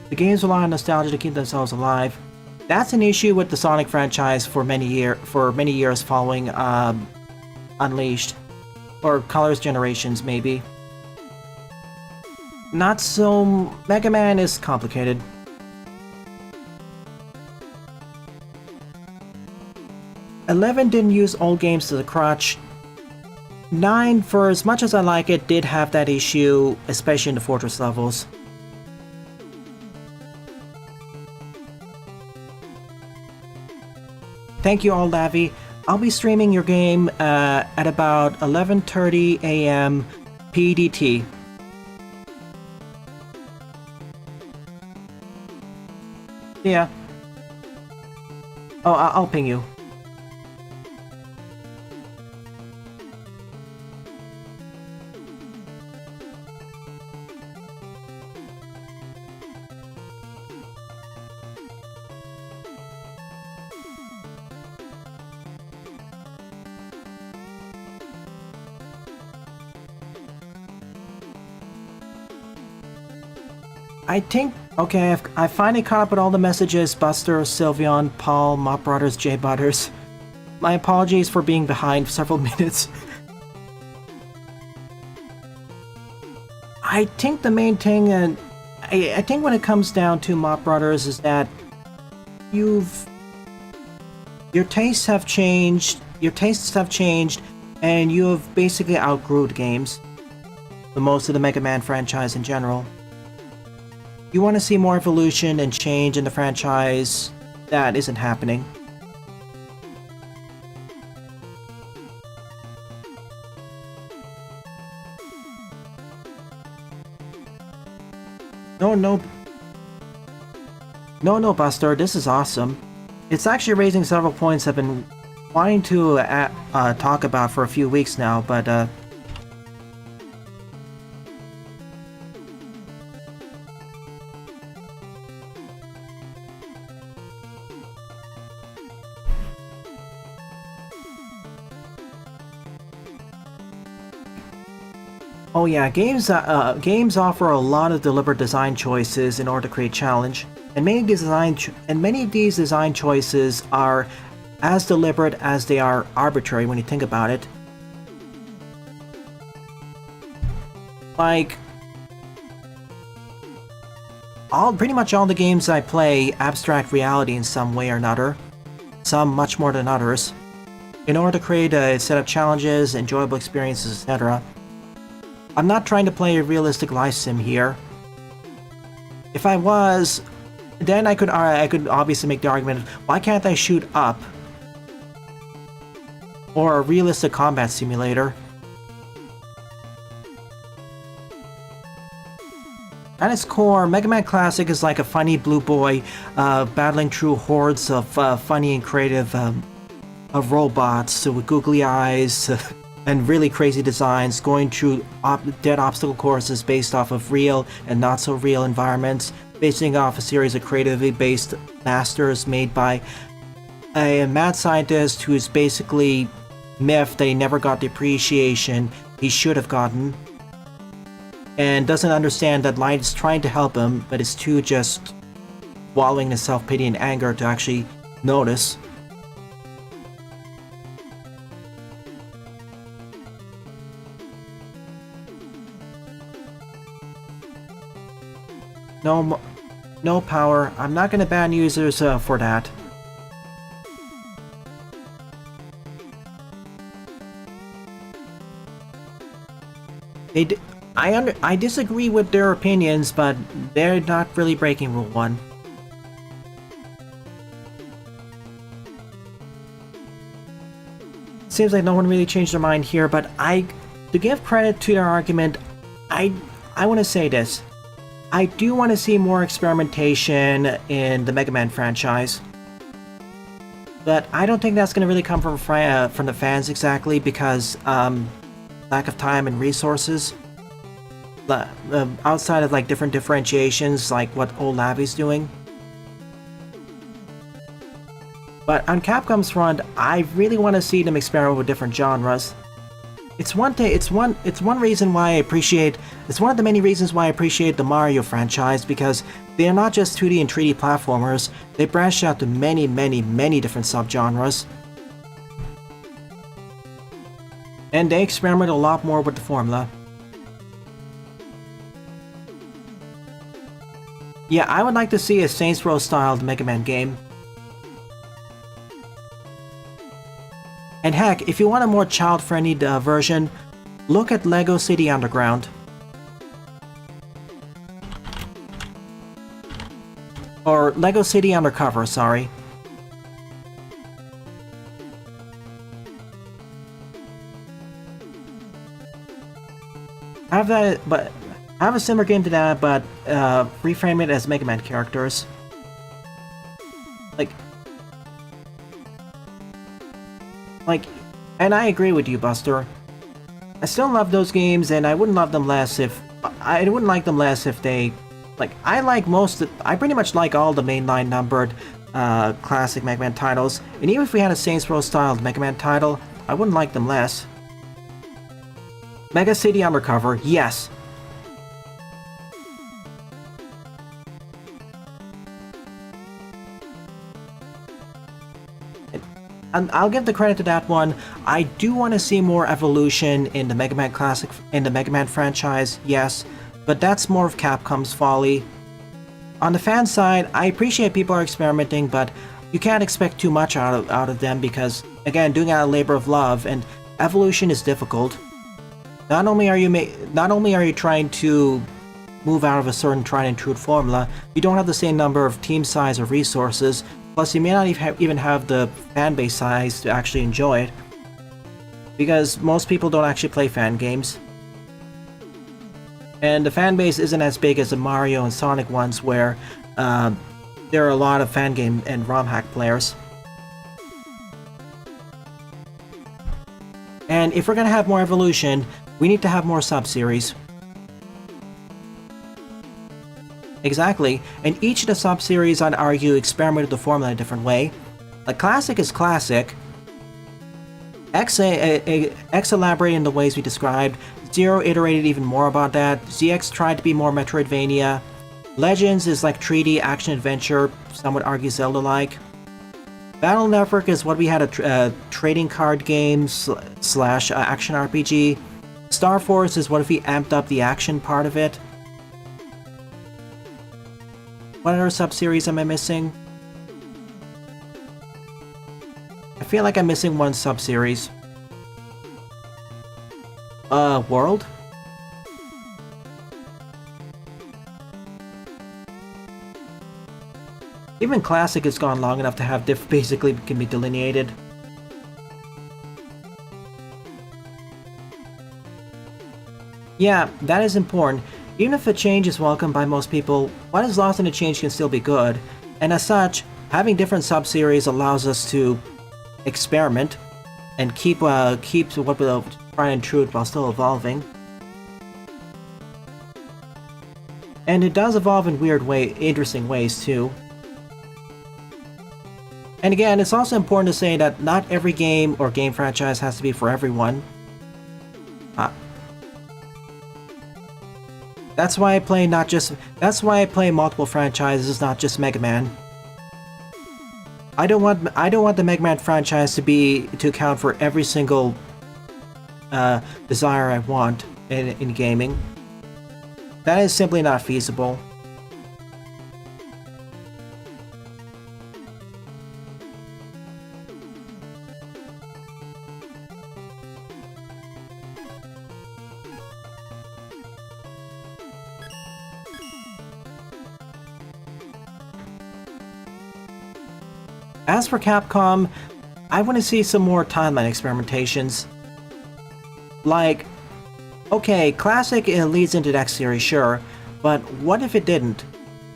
The games rely on nostalgia to keep themselves alive. That's an issue with the Sonic franchise for many years following Unleashed, or Colors Generations maybe. Not so. Mega Man is complicated. '11 didn't use old games as a crutch. 9, for as much as I like it, did have that issue, especially in the fortress levels. Thank you all, Lavi. I'll be streaming your game at about 11:30 a.m. PDT. Yeah. Oh, I'll ping you. I think, okay, I finally caught up with all the messages. Buster, Sylveon, Paul, Mop Brothers, J Butters. My apologies for being behind several minutes. I think the main thing, and I think when it comes down to Mop Brothers, is that your tastes have changed, and you have basically outgrew the games. The most of the Mega Man franchise in general. You want to see more evolution and change in the franchise. That isn't happening. No, Buster, this is awesome. It's actually raising several points I've been wanting to talk about for a few weeks now, but oh yeah, games offer a lot of deliberate design choices in order to create challenge, and many of these design choices are as deliberate as they are arbitrary when you think about it. Like, pretty much all the games I play abstract reality in some way or another, some much more than others, in order to create a set of challenges, enjoyable experiences, etc. I'm not trying to play a realistic life sim here. If I was, then I could obviously make the argument, why can't I shoot up? Or a realistic combat simulator? At its core, Mega Man Classic is like a funny blue boy battling through hordes of funny and creative of robots with googly eyes and really crazy designs, going through dead obstacle courses based off of real and not so real environments, basing off a series of creatively based masters made by a mad scientist who is basically miffed that he never got the appreciation he should have gotten, and doesn't understand that Light is trying to help him, but is too just wallowing in self-pity and anger to actually notice. No power. I'm not gonna ban users for that. I disagree with their opinions, but they're not really breaking Rule 1. Seems like no one really changed their mind here, but to give credit to their argument, I want to say this. I do want to see more experimentation in the Mega Man franchise. But I don't think that's going to really come from the fans exactly, because lack of time and resources. Outside of like different differentiations, like what old Lavi's doing. But on Capcom's front, I really want to see them experiment with different genres. It's one reason why I appreciate. It's one of the many reasons why I appreciate the Mario franchise, because they are not just 2D and 3D platformers. They branch out to many different subgenres, and they experiment a lot more with the formula. Yeah, I would like to see a Saints Row styled Mega Man game. And heck, if you want a more child-friendly version, Look at Lego City Underground. Or Lego City Undercover, sorry. Have that, but have a similar game to that, but reframe it as Mega Man characters. Like, and I agree with you, Buster. I still love those games, and I wouldn't love them less if I wouldn't like them less if they, like, I pretty much like all the mainline numbered classic Mega Man titles, and even if we had a Saints Row styled Mega Man title, I wouldn't like them less. Mega City Undercover, yes. And I'll give the credit to that one. I do want to see more evolution in the Mega Man Classic, in the Mega Man franchise, yes, but that's more of Capcom's folly. On the fan side, I appreciate people are experimenting, but you can't expect too much out of them because, again, doing it out of labor of love, and evolution is difficult. Not only are you trying to move out of a certain tried and true formula, you don't have the same number of team size or resources. Plus, you may not even have the fanbase size to actually enjoy it, because most people don't actually play fan games. And the fanbase isn't as big as the Mario and Sonic ones, where there are a lot of fan game and ROM hack players. And if we're gonna have more evolution, we need to have more sub-series. Exactly, and each of the sub-series, I'd argue, experimented the formula in a different way. A classic is classic. X elaborated in the ways we described. Zero iterated even more about that. ZX tried to be more Metroidvania. Legends is like 3D action-adventure, some would argue Zelda-like. Battle Network is what we had a trading card game slash action RPG. Star Force is what if we amped up the action part of it. What other sub-series am I missing? I feel like I'm missing one sub-series. World? Even Classic has gone long enough to have basically can be delineated. Yeah, that is important. Even if a change is welcomed by most people, what is lost in a change can still be good, and as such, having different sub-series allows us to experiment and keep what we're trying and true while still evolving. And it does evolve in interesting ways too. And again, it's also important to say that not every game or game franchise has to be for everyone. That's why I play multiple franchises, not just Mega Man. I don't want the Mega Man franchise to account for every single desire I want in gaming. That is simply not feasible. As for Capcom, I want to see some more timeline experimentations. Like, okay, Classic leads into the X series, sure, but what if it didn't?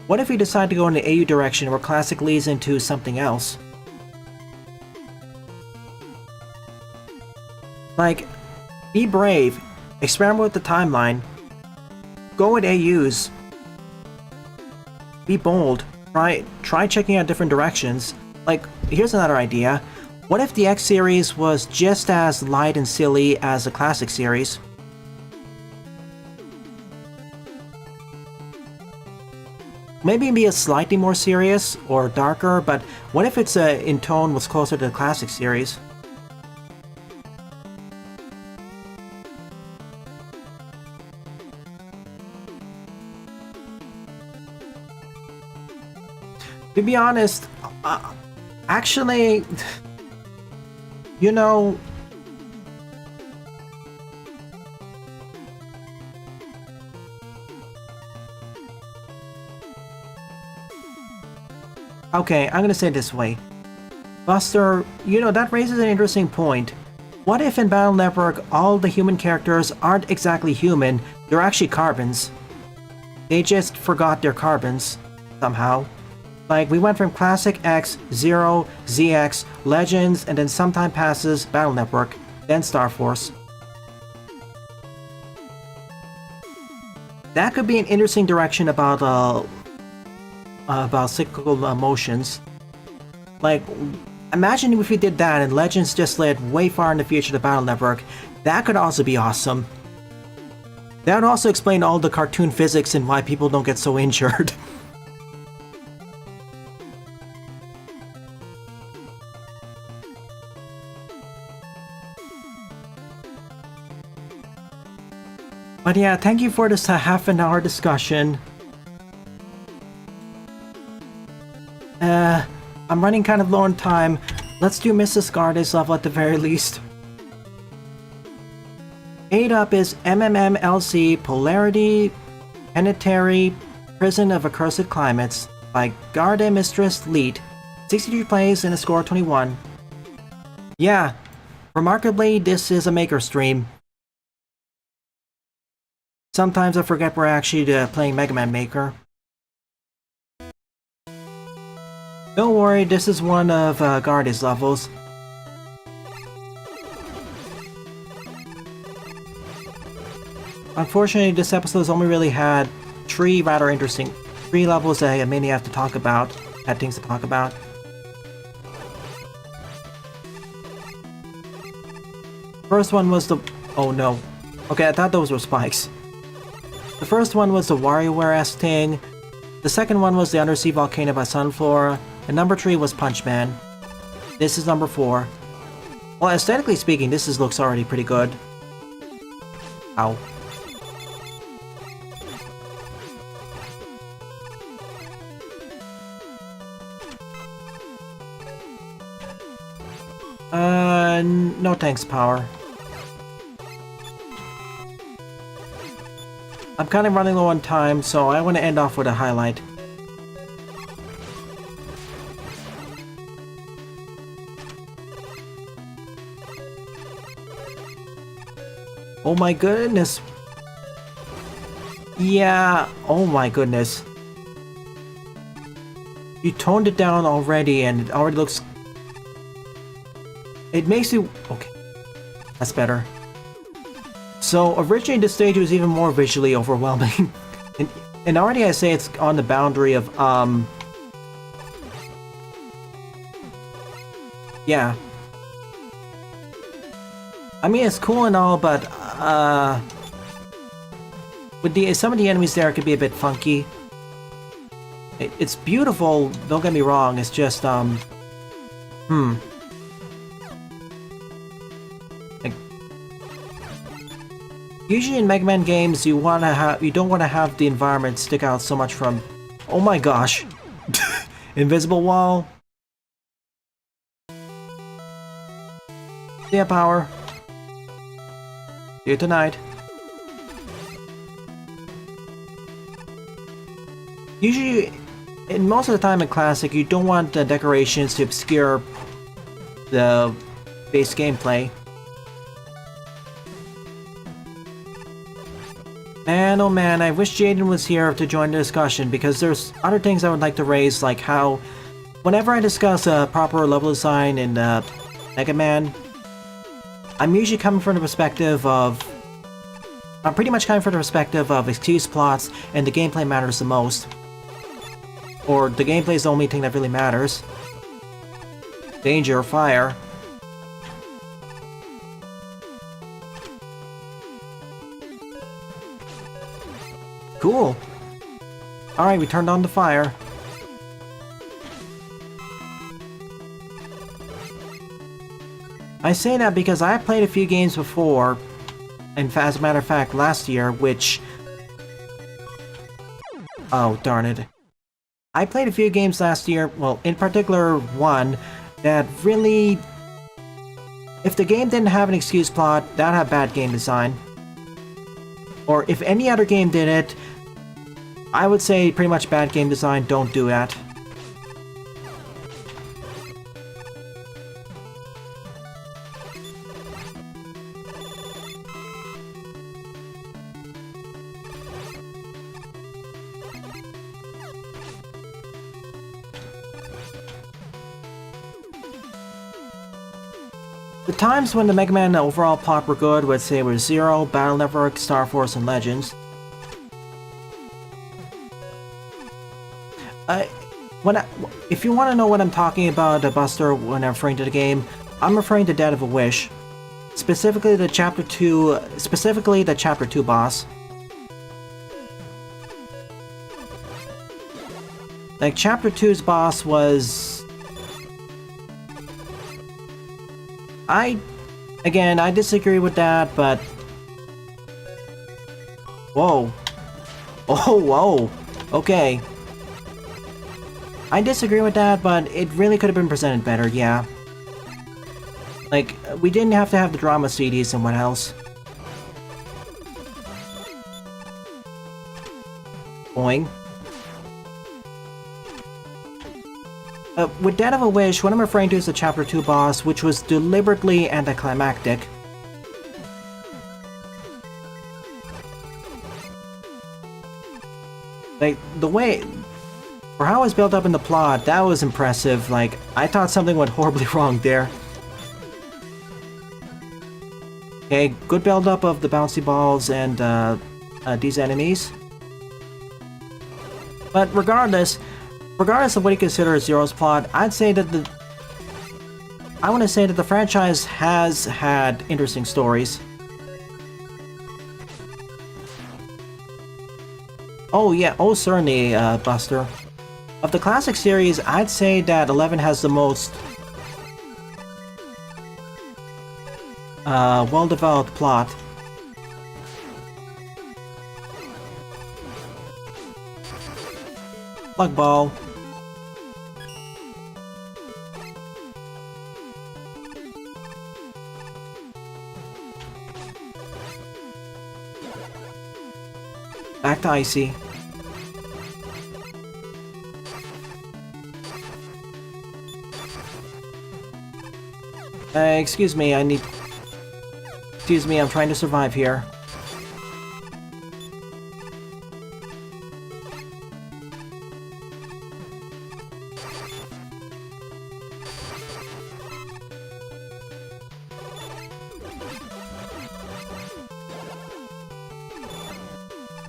What if we decide to go in the AU direction where Classic leads into something else? Like, be brave, experiment with the timeline, go with AUs, be bold, try checking out different directions. Like, here's another idea. What if the X series was just as light and silly as the Classic series? Maybe be a slightly more serious or darker, but what if it's in tone was closer to the Classic series? To be honest, actually, you know, Okay, I'm gonna say it this way. Buster, you know, that raises an interesting point. What if in Battle Network all the human characters aren't exactly human, they're actually carbons? They just forgot they're carbons, somehow. Like, we went from Classic X, Zero, ZX, Legends, and then sometime passes Battle Network, then Star Force. That could be an interesting direction about cyclical motions. Like, imagine if we did that and Legends just led way far in the future to Battle Network. That could also be awesome. That would also explain all the cartoon physics and why people don't get so injured. But yeah, thank you for this half an hour discussion. I'm running kind of low on time. Let's do Mrs. Garda's level at the very least. 8 up is MMMLC Polarity Penitentiary Prison of Accursed Climates by Garda Mistress Leet. 63 plays and a score of 21. Yeah, remarkably, this is a maker stream. Sometimes I forget we're actually playing Mega Man Maker. Don't worry, this is one of Garda's levels. Unfortunately, this episode's only really had 3 rather interesting 3 levels that I mainly have to talk about, had things to talk about. First one was the... oh no. Okay, I thought those were spikes. The first one was the WarioWare-esque thing. The second one was the Undersea Volcano by Sunflora. And number 3 was Punch Man. This is number 4. Well, aesthetically speaking, this looks already pretty good. Ow. No thanks, Power. I'm kind of running low on time, so I want to end off with a highlight. Oh my goodness. Yeah, oh my goodness. You toned it down already and it already looks... it makes you... okay. That's better. So originally this stage was even more visually overwhelming. and already I say it's on the boundary of, yeah. I mean, it's cool and all, but, with some of the enemies there, it could be a bit funky. It's beautiful, don't get me wrong, it's just, like, usually in Mega Man games, you don't want to have the environment stick out so much from... oh my gosh! Invisible wall! Yeah, Power. See you tonight. Usually, in most of the time in Classic, you don't want the decorations to obscure the base gameplay. Man, oh man, I wish Jaden was here to join the discussion, because there's other things I would like to raise, like how whenever I discuss a proper level design in Mega Man, I'm usually coming from the perspective of... I'm pretty much coming from the perspective of excuse plots and the gameplay matters the most. Or the gameplay is the only thing that really matters. Danger, fire. Cool. Alright, we turned on the fire. I say that because I played a few games before, and as a matter of fact, last year, which... oh, darn it. I played a few games last year, well, in particular one, that really... if the game didn't have an excuse plot, that'd have bad game design. Or if any other game did it, I would say pretty much bad game design, don't do that. The times when the Mega Man overall plot were good would say were Zero, Battle Network, Star Force, and Legends. If you want to know what I'm talking about, Buster, when I'm referring to the game, I'm referring to Dead of a Wish. Specifically the Chapter 2 boss. Like, Chapter 2's boss was... I disagree with that, but... Whoa. Oh, whoa. Okay. I disagree with that, but it really could have been presented better, yeah. Like, we didn't have to have the drama CDs and what else. Boing. With Dead of a Wish, what I'm referring to is the Chapter 2 boss, which was deliberately anticlimactic. Like, the way... For how it was built up in the plot, that was impressive. Like, I thought something went horribly wrong there. Okay, good build-up of the bouncy balls and these enemies. But regardless of what you consider Zero's plot, I want to say that the franchise has had interesting stories. Oh yeah, oh certainly, Buster. Of the classic series, I'd say that 11 has the most well-developed plot. Slug ball. Back to Icy. Excuse me, Excuse me, I'm trying to survive here.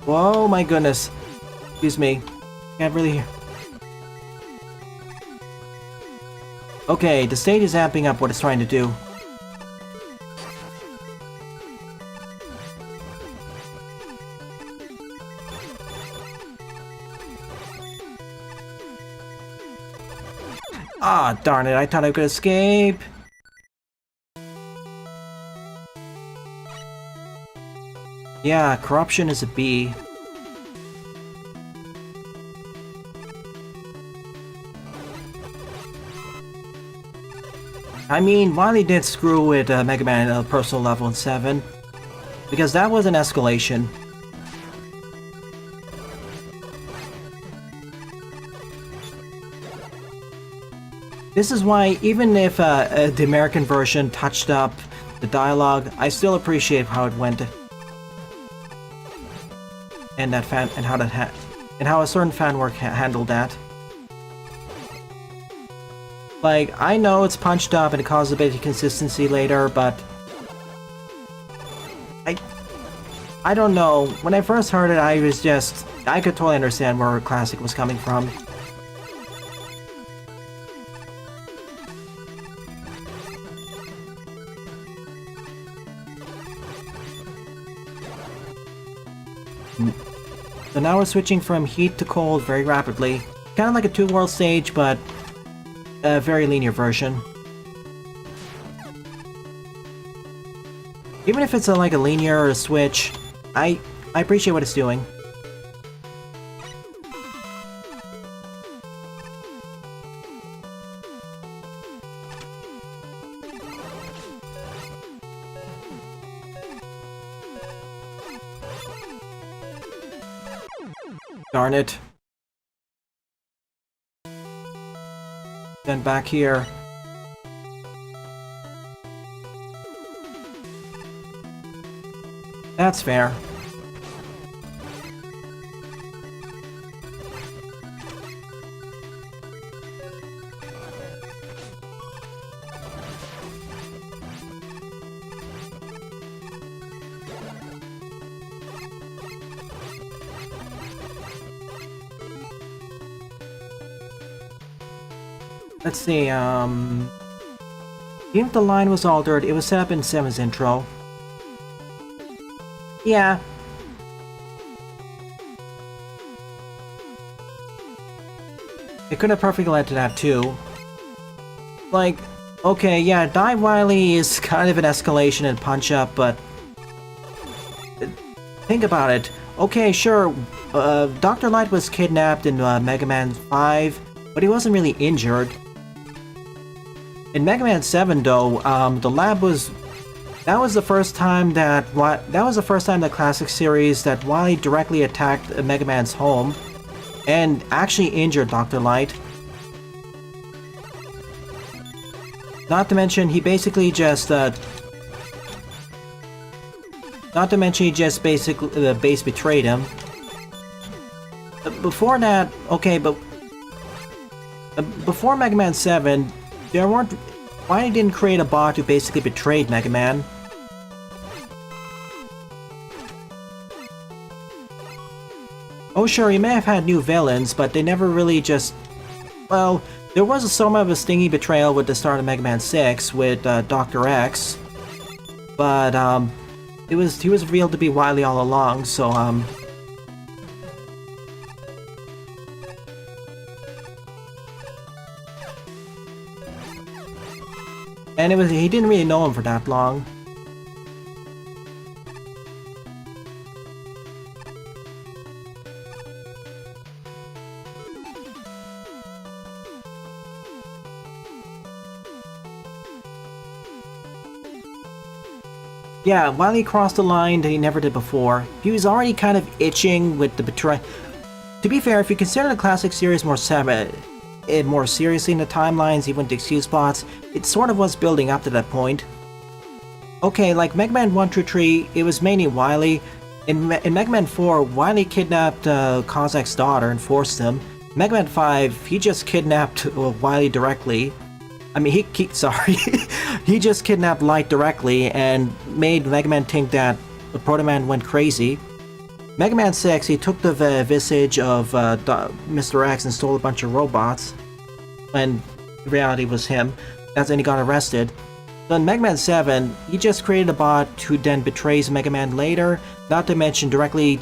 Whoa, my goodness. Excuse me. Can't really hear. Okay, the stage is amping up what it's trying to do. Ah, darn it, I thought I could escape. Yeah, corruption is a B. I mean, Wily did screw with Mega Man at a personal level in 7, because that was an escalation. This is why, even if the American version touched up the dialogue, I still appreciate how it went, and how a certain fan work handled that. Like, I know it's punched up and it caused a bit of consistency later, but I don't know. When I first heard it, I could totally understand where Classic was coming from. So now we're switching from heat to cold very rapidly. Kind of like a two-world stage, but a very linear version. Even if it's like a linear or a switch, I appreciate what it's doing. Darn it. Then back here. That's fair. let's see, even if the line was altered, it was set up in 7's intro. Yeah. It could have perfectly led to that too. Like, okay, yeah, Die Wily is kind of an escalation and punch-up, but... think about it. Okay, sure, Dr. Light was kidnapped in Mega Man 5, but he wasn't really injured. In Mega Man 7, though, the lab was... That was the first time that the classic series that Wily directly attacked Mega Man's home and actually injured Dr. Light. Not to mention, he basically just base betrayed him. Before that, okay, but before Mega Man 7, Wily didn't create a bot who basically betrayed Mega Man. Oh sure, he may have had new villains, but they never really just... Well, there was somewhat of a stingy betrayal with the start of Mega Man 6 with Dr. X. But, he was revealed to be Wily all along, so, and he didn't really know him for that long. Yeah, Wily crossed the line that he never did before. He was already kind of itching with the betrayal. To be fair, if you consider the classic series more seriously in the timelines, even the excuse bots, it sort of was building up to that point. Okay, like Mega Man 1 through 3, it was mainly Wily. In Mega Man 4, Wily kidnapped Kozak's daughter and forced him. Mega Man 5, he just kidnapped Wily directly. I mean, he just kidnapped Light directly and made Mega Man think that the Proto Man went crazy. Mega Man 6, he took the visage of Mr. X and stole a bunch of robots, when in reality was him. That's when he got arrested. So in Mega Man 7, he just created a bot who then betrays Mega Man later, not to mention directly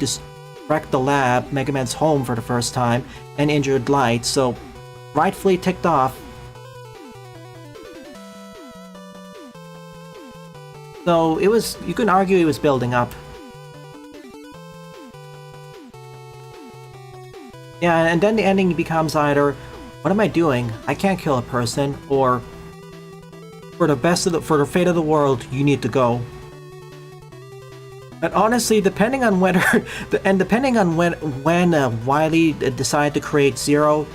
wrecked the lab, Mega Man's home for the first time, and injured Light, so rightfully ticked off. So it was, you can argue it was building up. Yeah, and then the ending becomes either, what am I doing? I can't kill a person, or for the fate of the world, you need to go. And honestly, depending on when Wily decided to create Zero,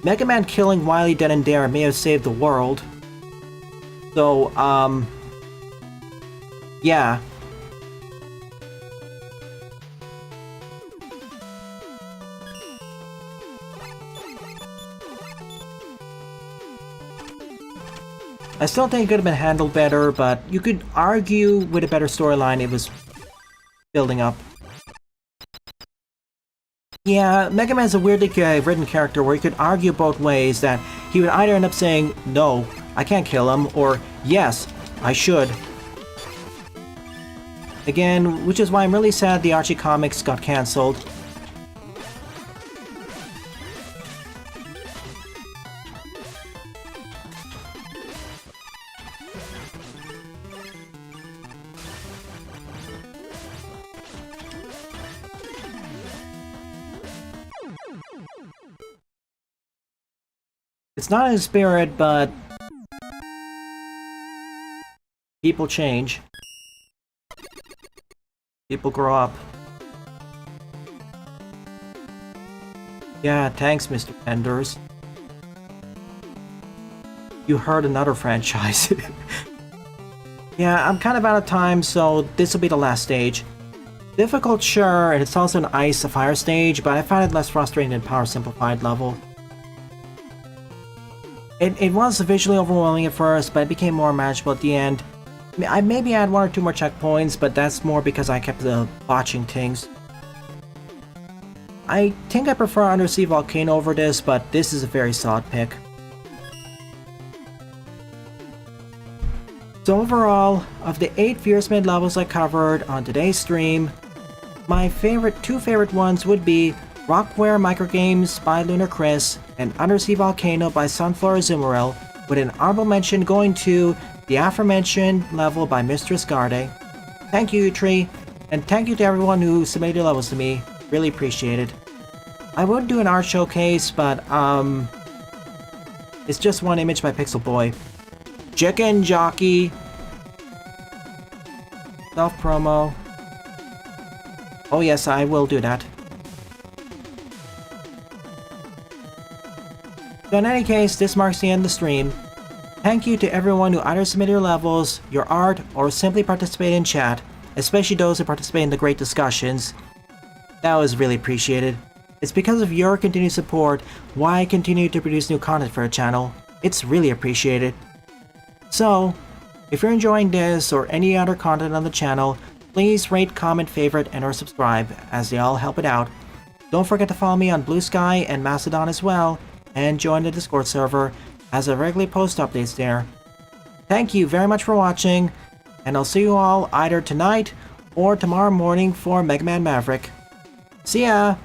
Mega Man killing Wily then and there may have saved the world. So, yeah. I still think it could have been handled better, but you could argue with a better storyline it was building up. Yeah, Mega Man's a weirdly written character where you could argue both ways, that he would either end up saying, no, I can't kill him, or yes, I should. Again, which is why I'm really sad the Archie comics got cancelled. It's not in spirit, but people change. People grow up. Yeah, thanks, Mr. Penders. You heard another franchise. Yeah, I'm kind of out of time, so this will be the last stage. Difficult, sure, and it's also an ice fire stage, but I found it less frustrating than Power Simplified level. It was visually overwhelming at first, but it became more manageable at the end. I maybe add one or two more checkpoints, but that's more because I kept botching things. I think I prefer Undersea Volcano over this, but this is a very solid pick. So overall, of the 8 Fierce Mid levels I covered on today's stream, my two favorite ones would be Rockware Microgames by Lunar Chris and Undersea Volcano by Sunflower Zumaril, with an honorable mention going to the aforementioned level by Mistress Garde. Thank you, Tree, and thank you to everyone who submitted their levels to me. Really appreciate it. I would do an art showcase, but it's just one image by Pixel Boy. Chicken Jockey. Self-promo. Oh yes, I will do that. So in any case, this marks the end of the stream. Thank you to everyone who either submitted your levels, your art, or simply participated in chat, especially those who participate in the great discussions. That was really appreciated. It's because of your continued support why I continue to produce new content for the channel. It's really appreciated. So, if you're enjoying this or any other content on the channel, please rate, comment, favorite, and or subscribe, as they all help it out. Don't forget to follow me on Blue Sky and Mastodon as well, and join the Discord server, as I regularly post updates there. Thank you very much for watching, and I'll see you all either tonight or tomorrow morning for Mega Man Maverick. See ya!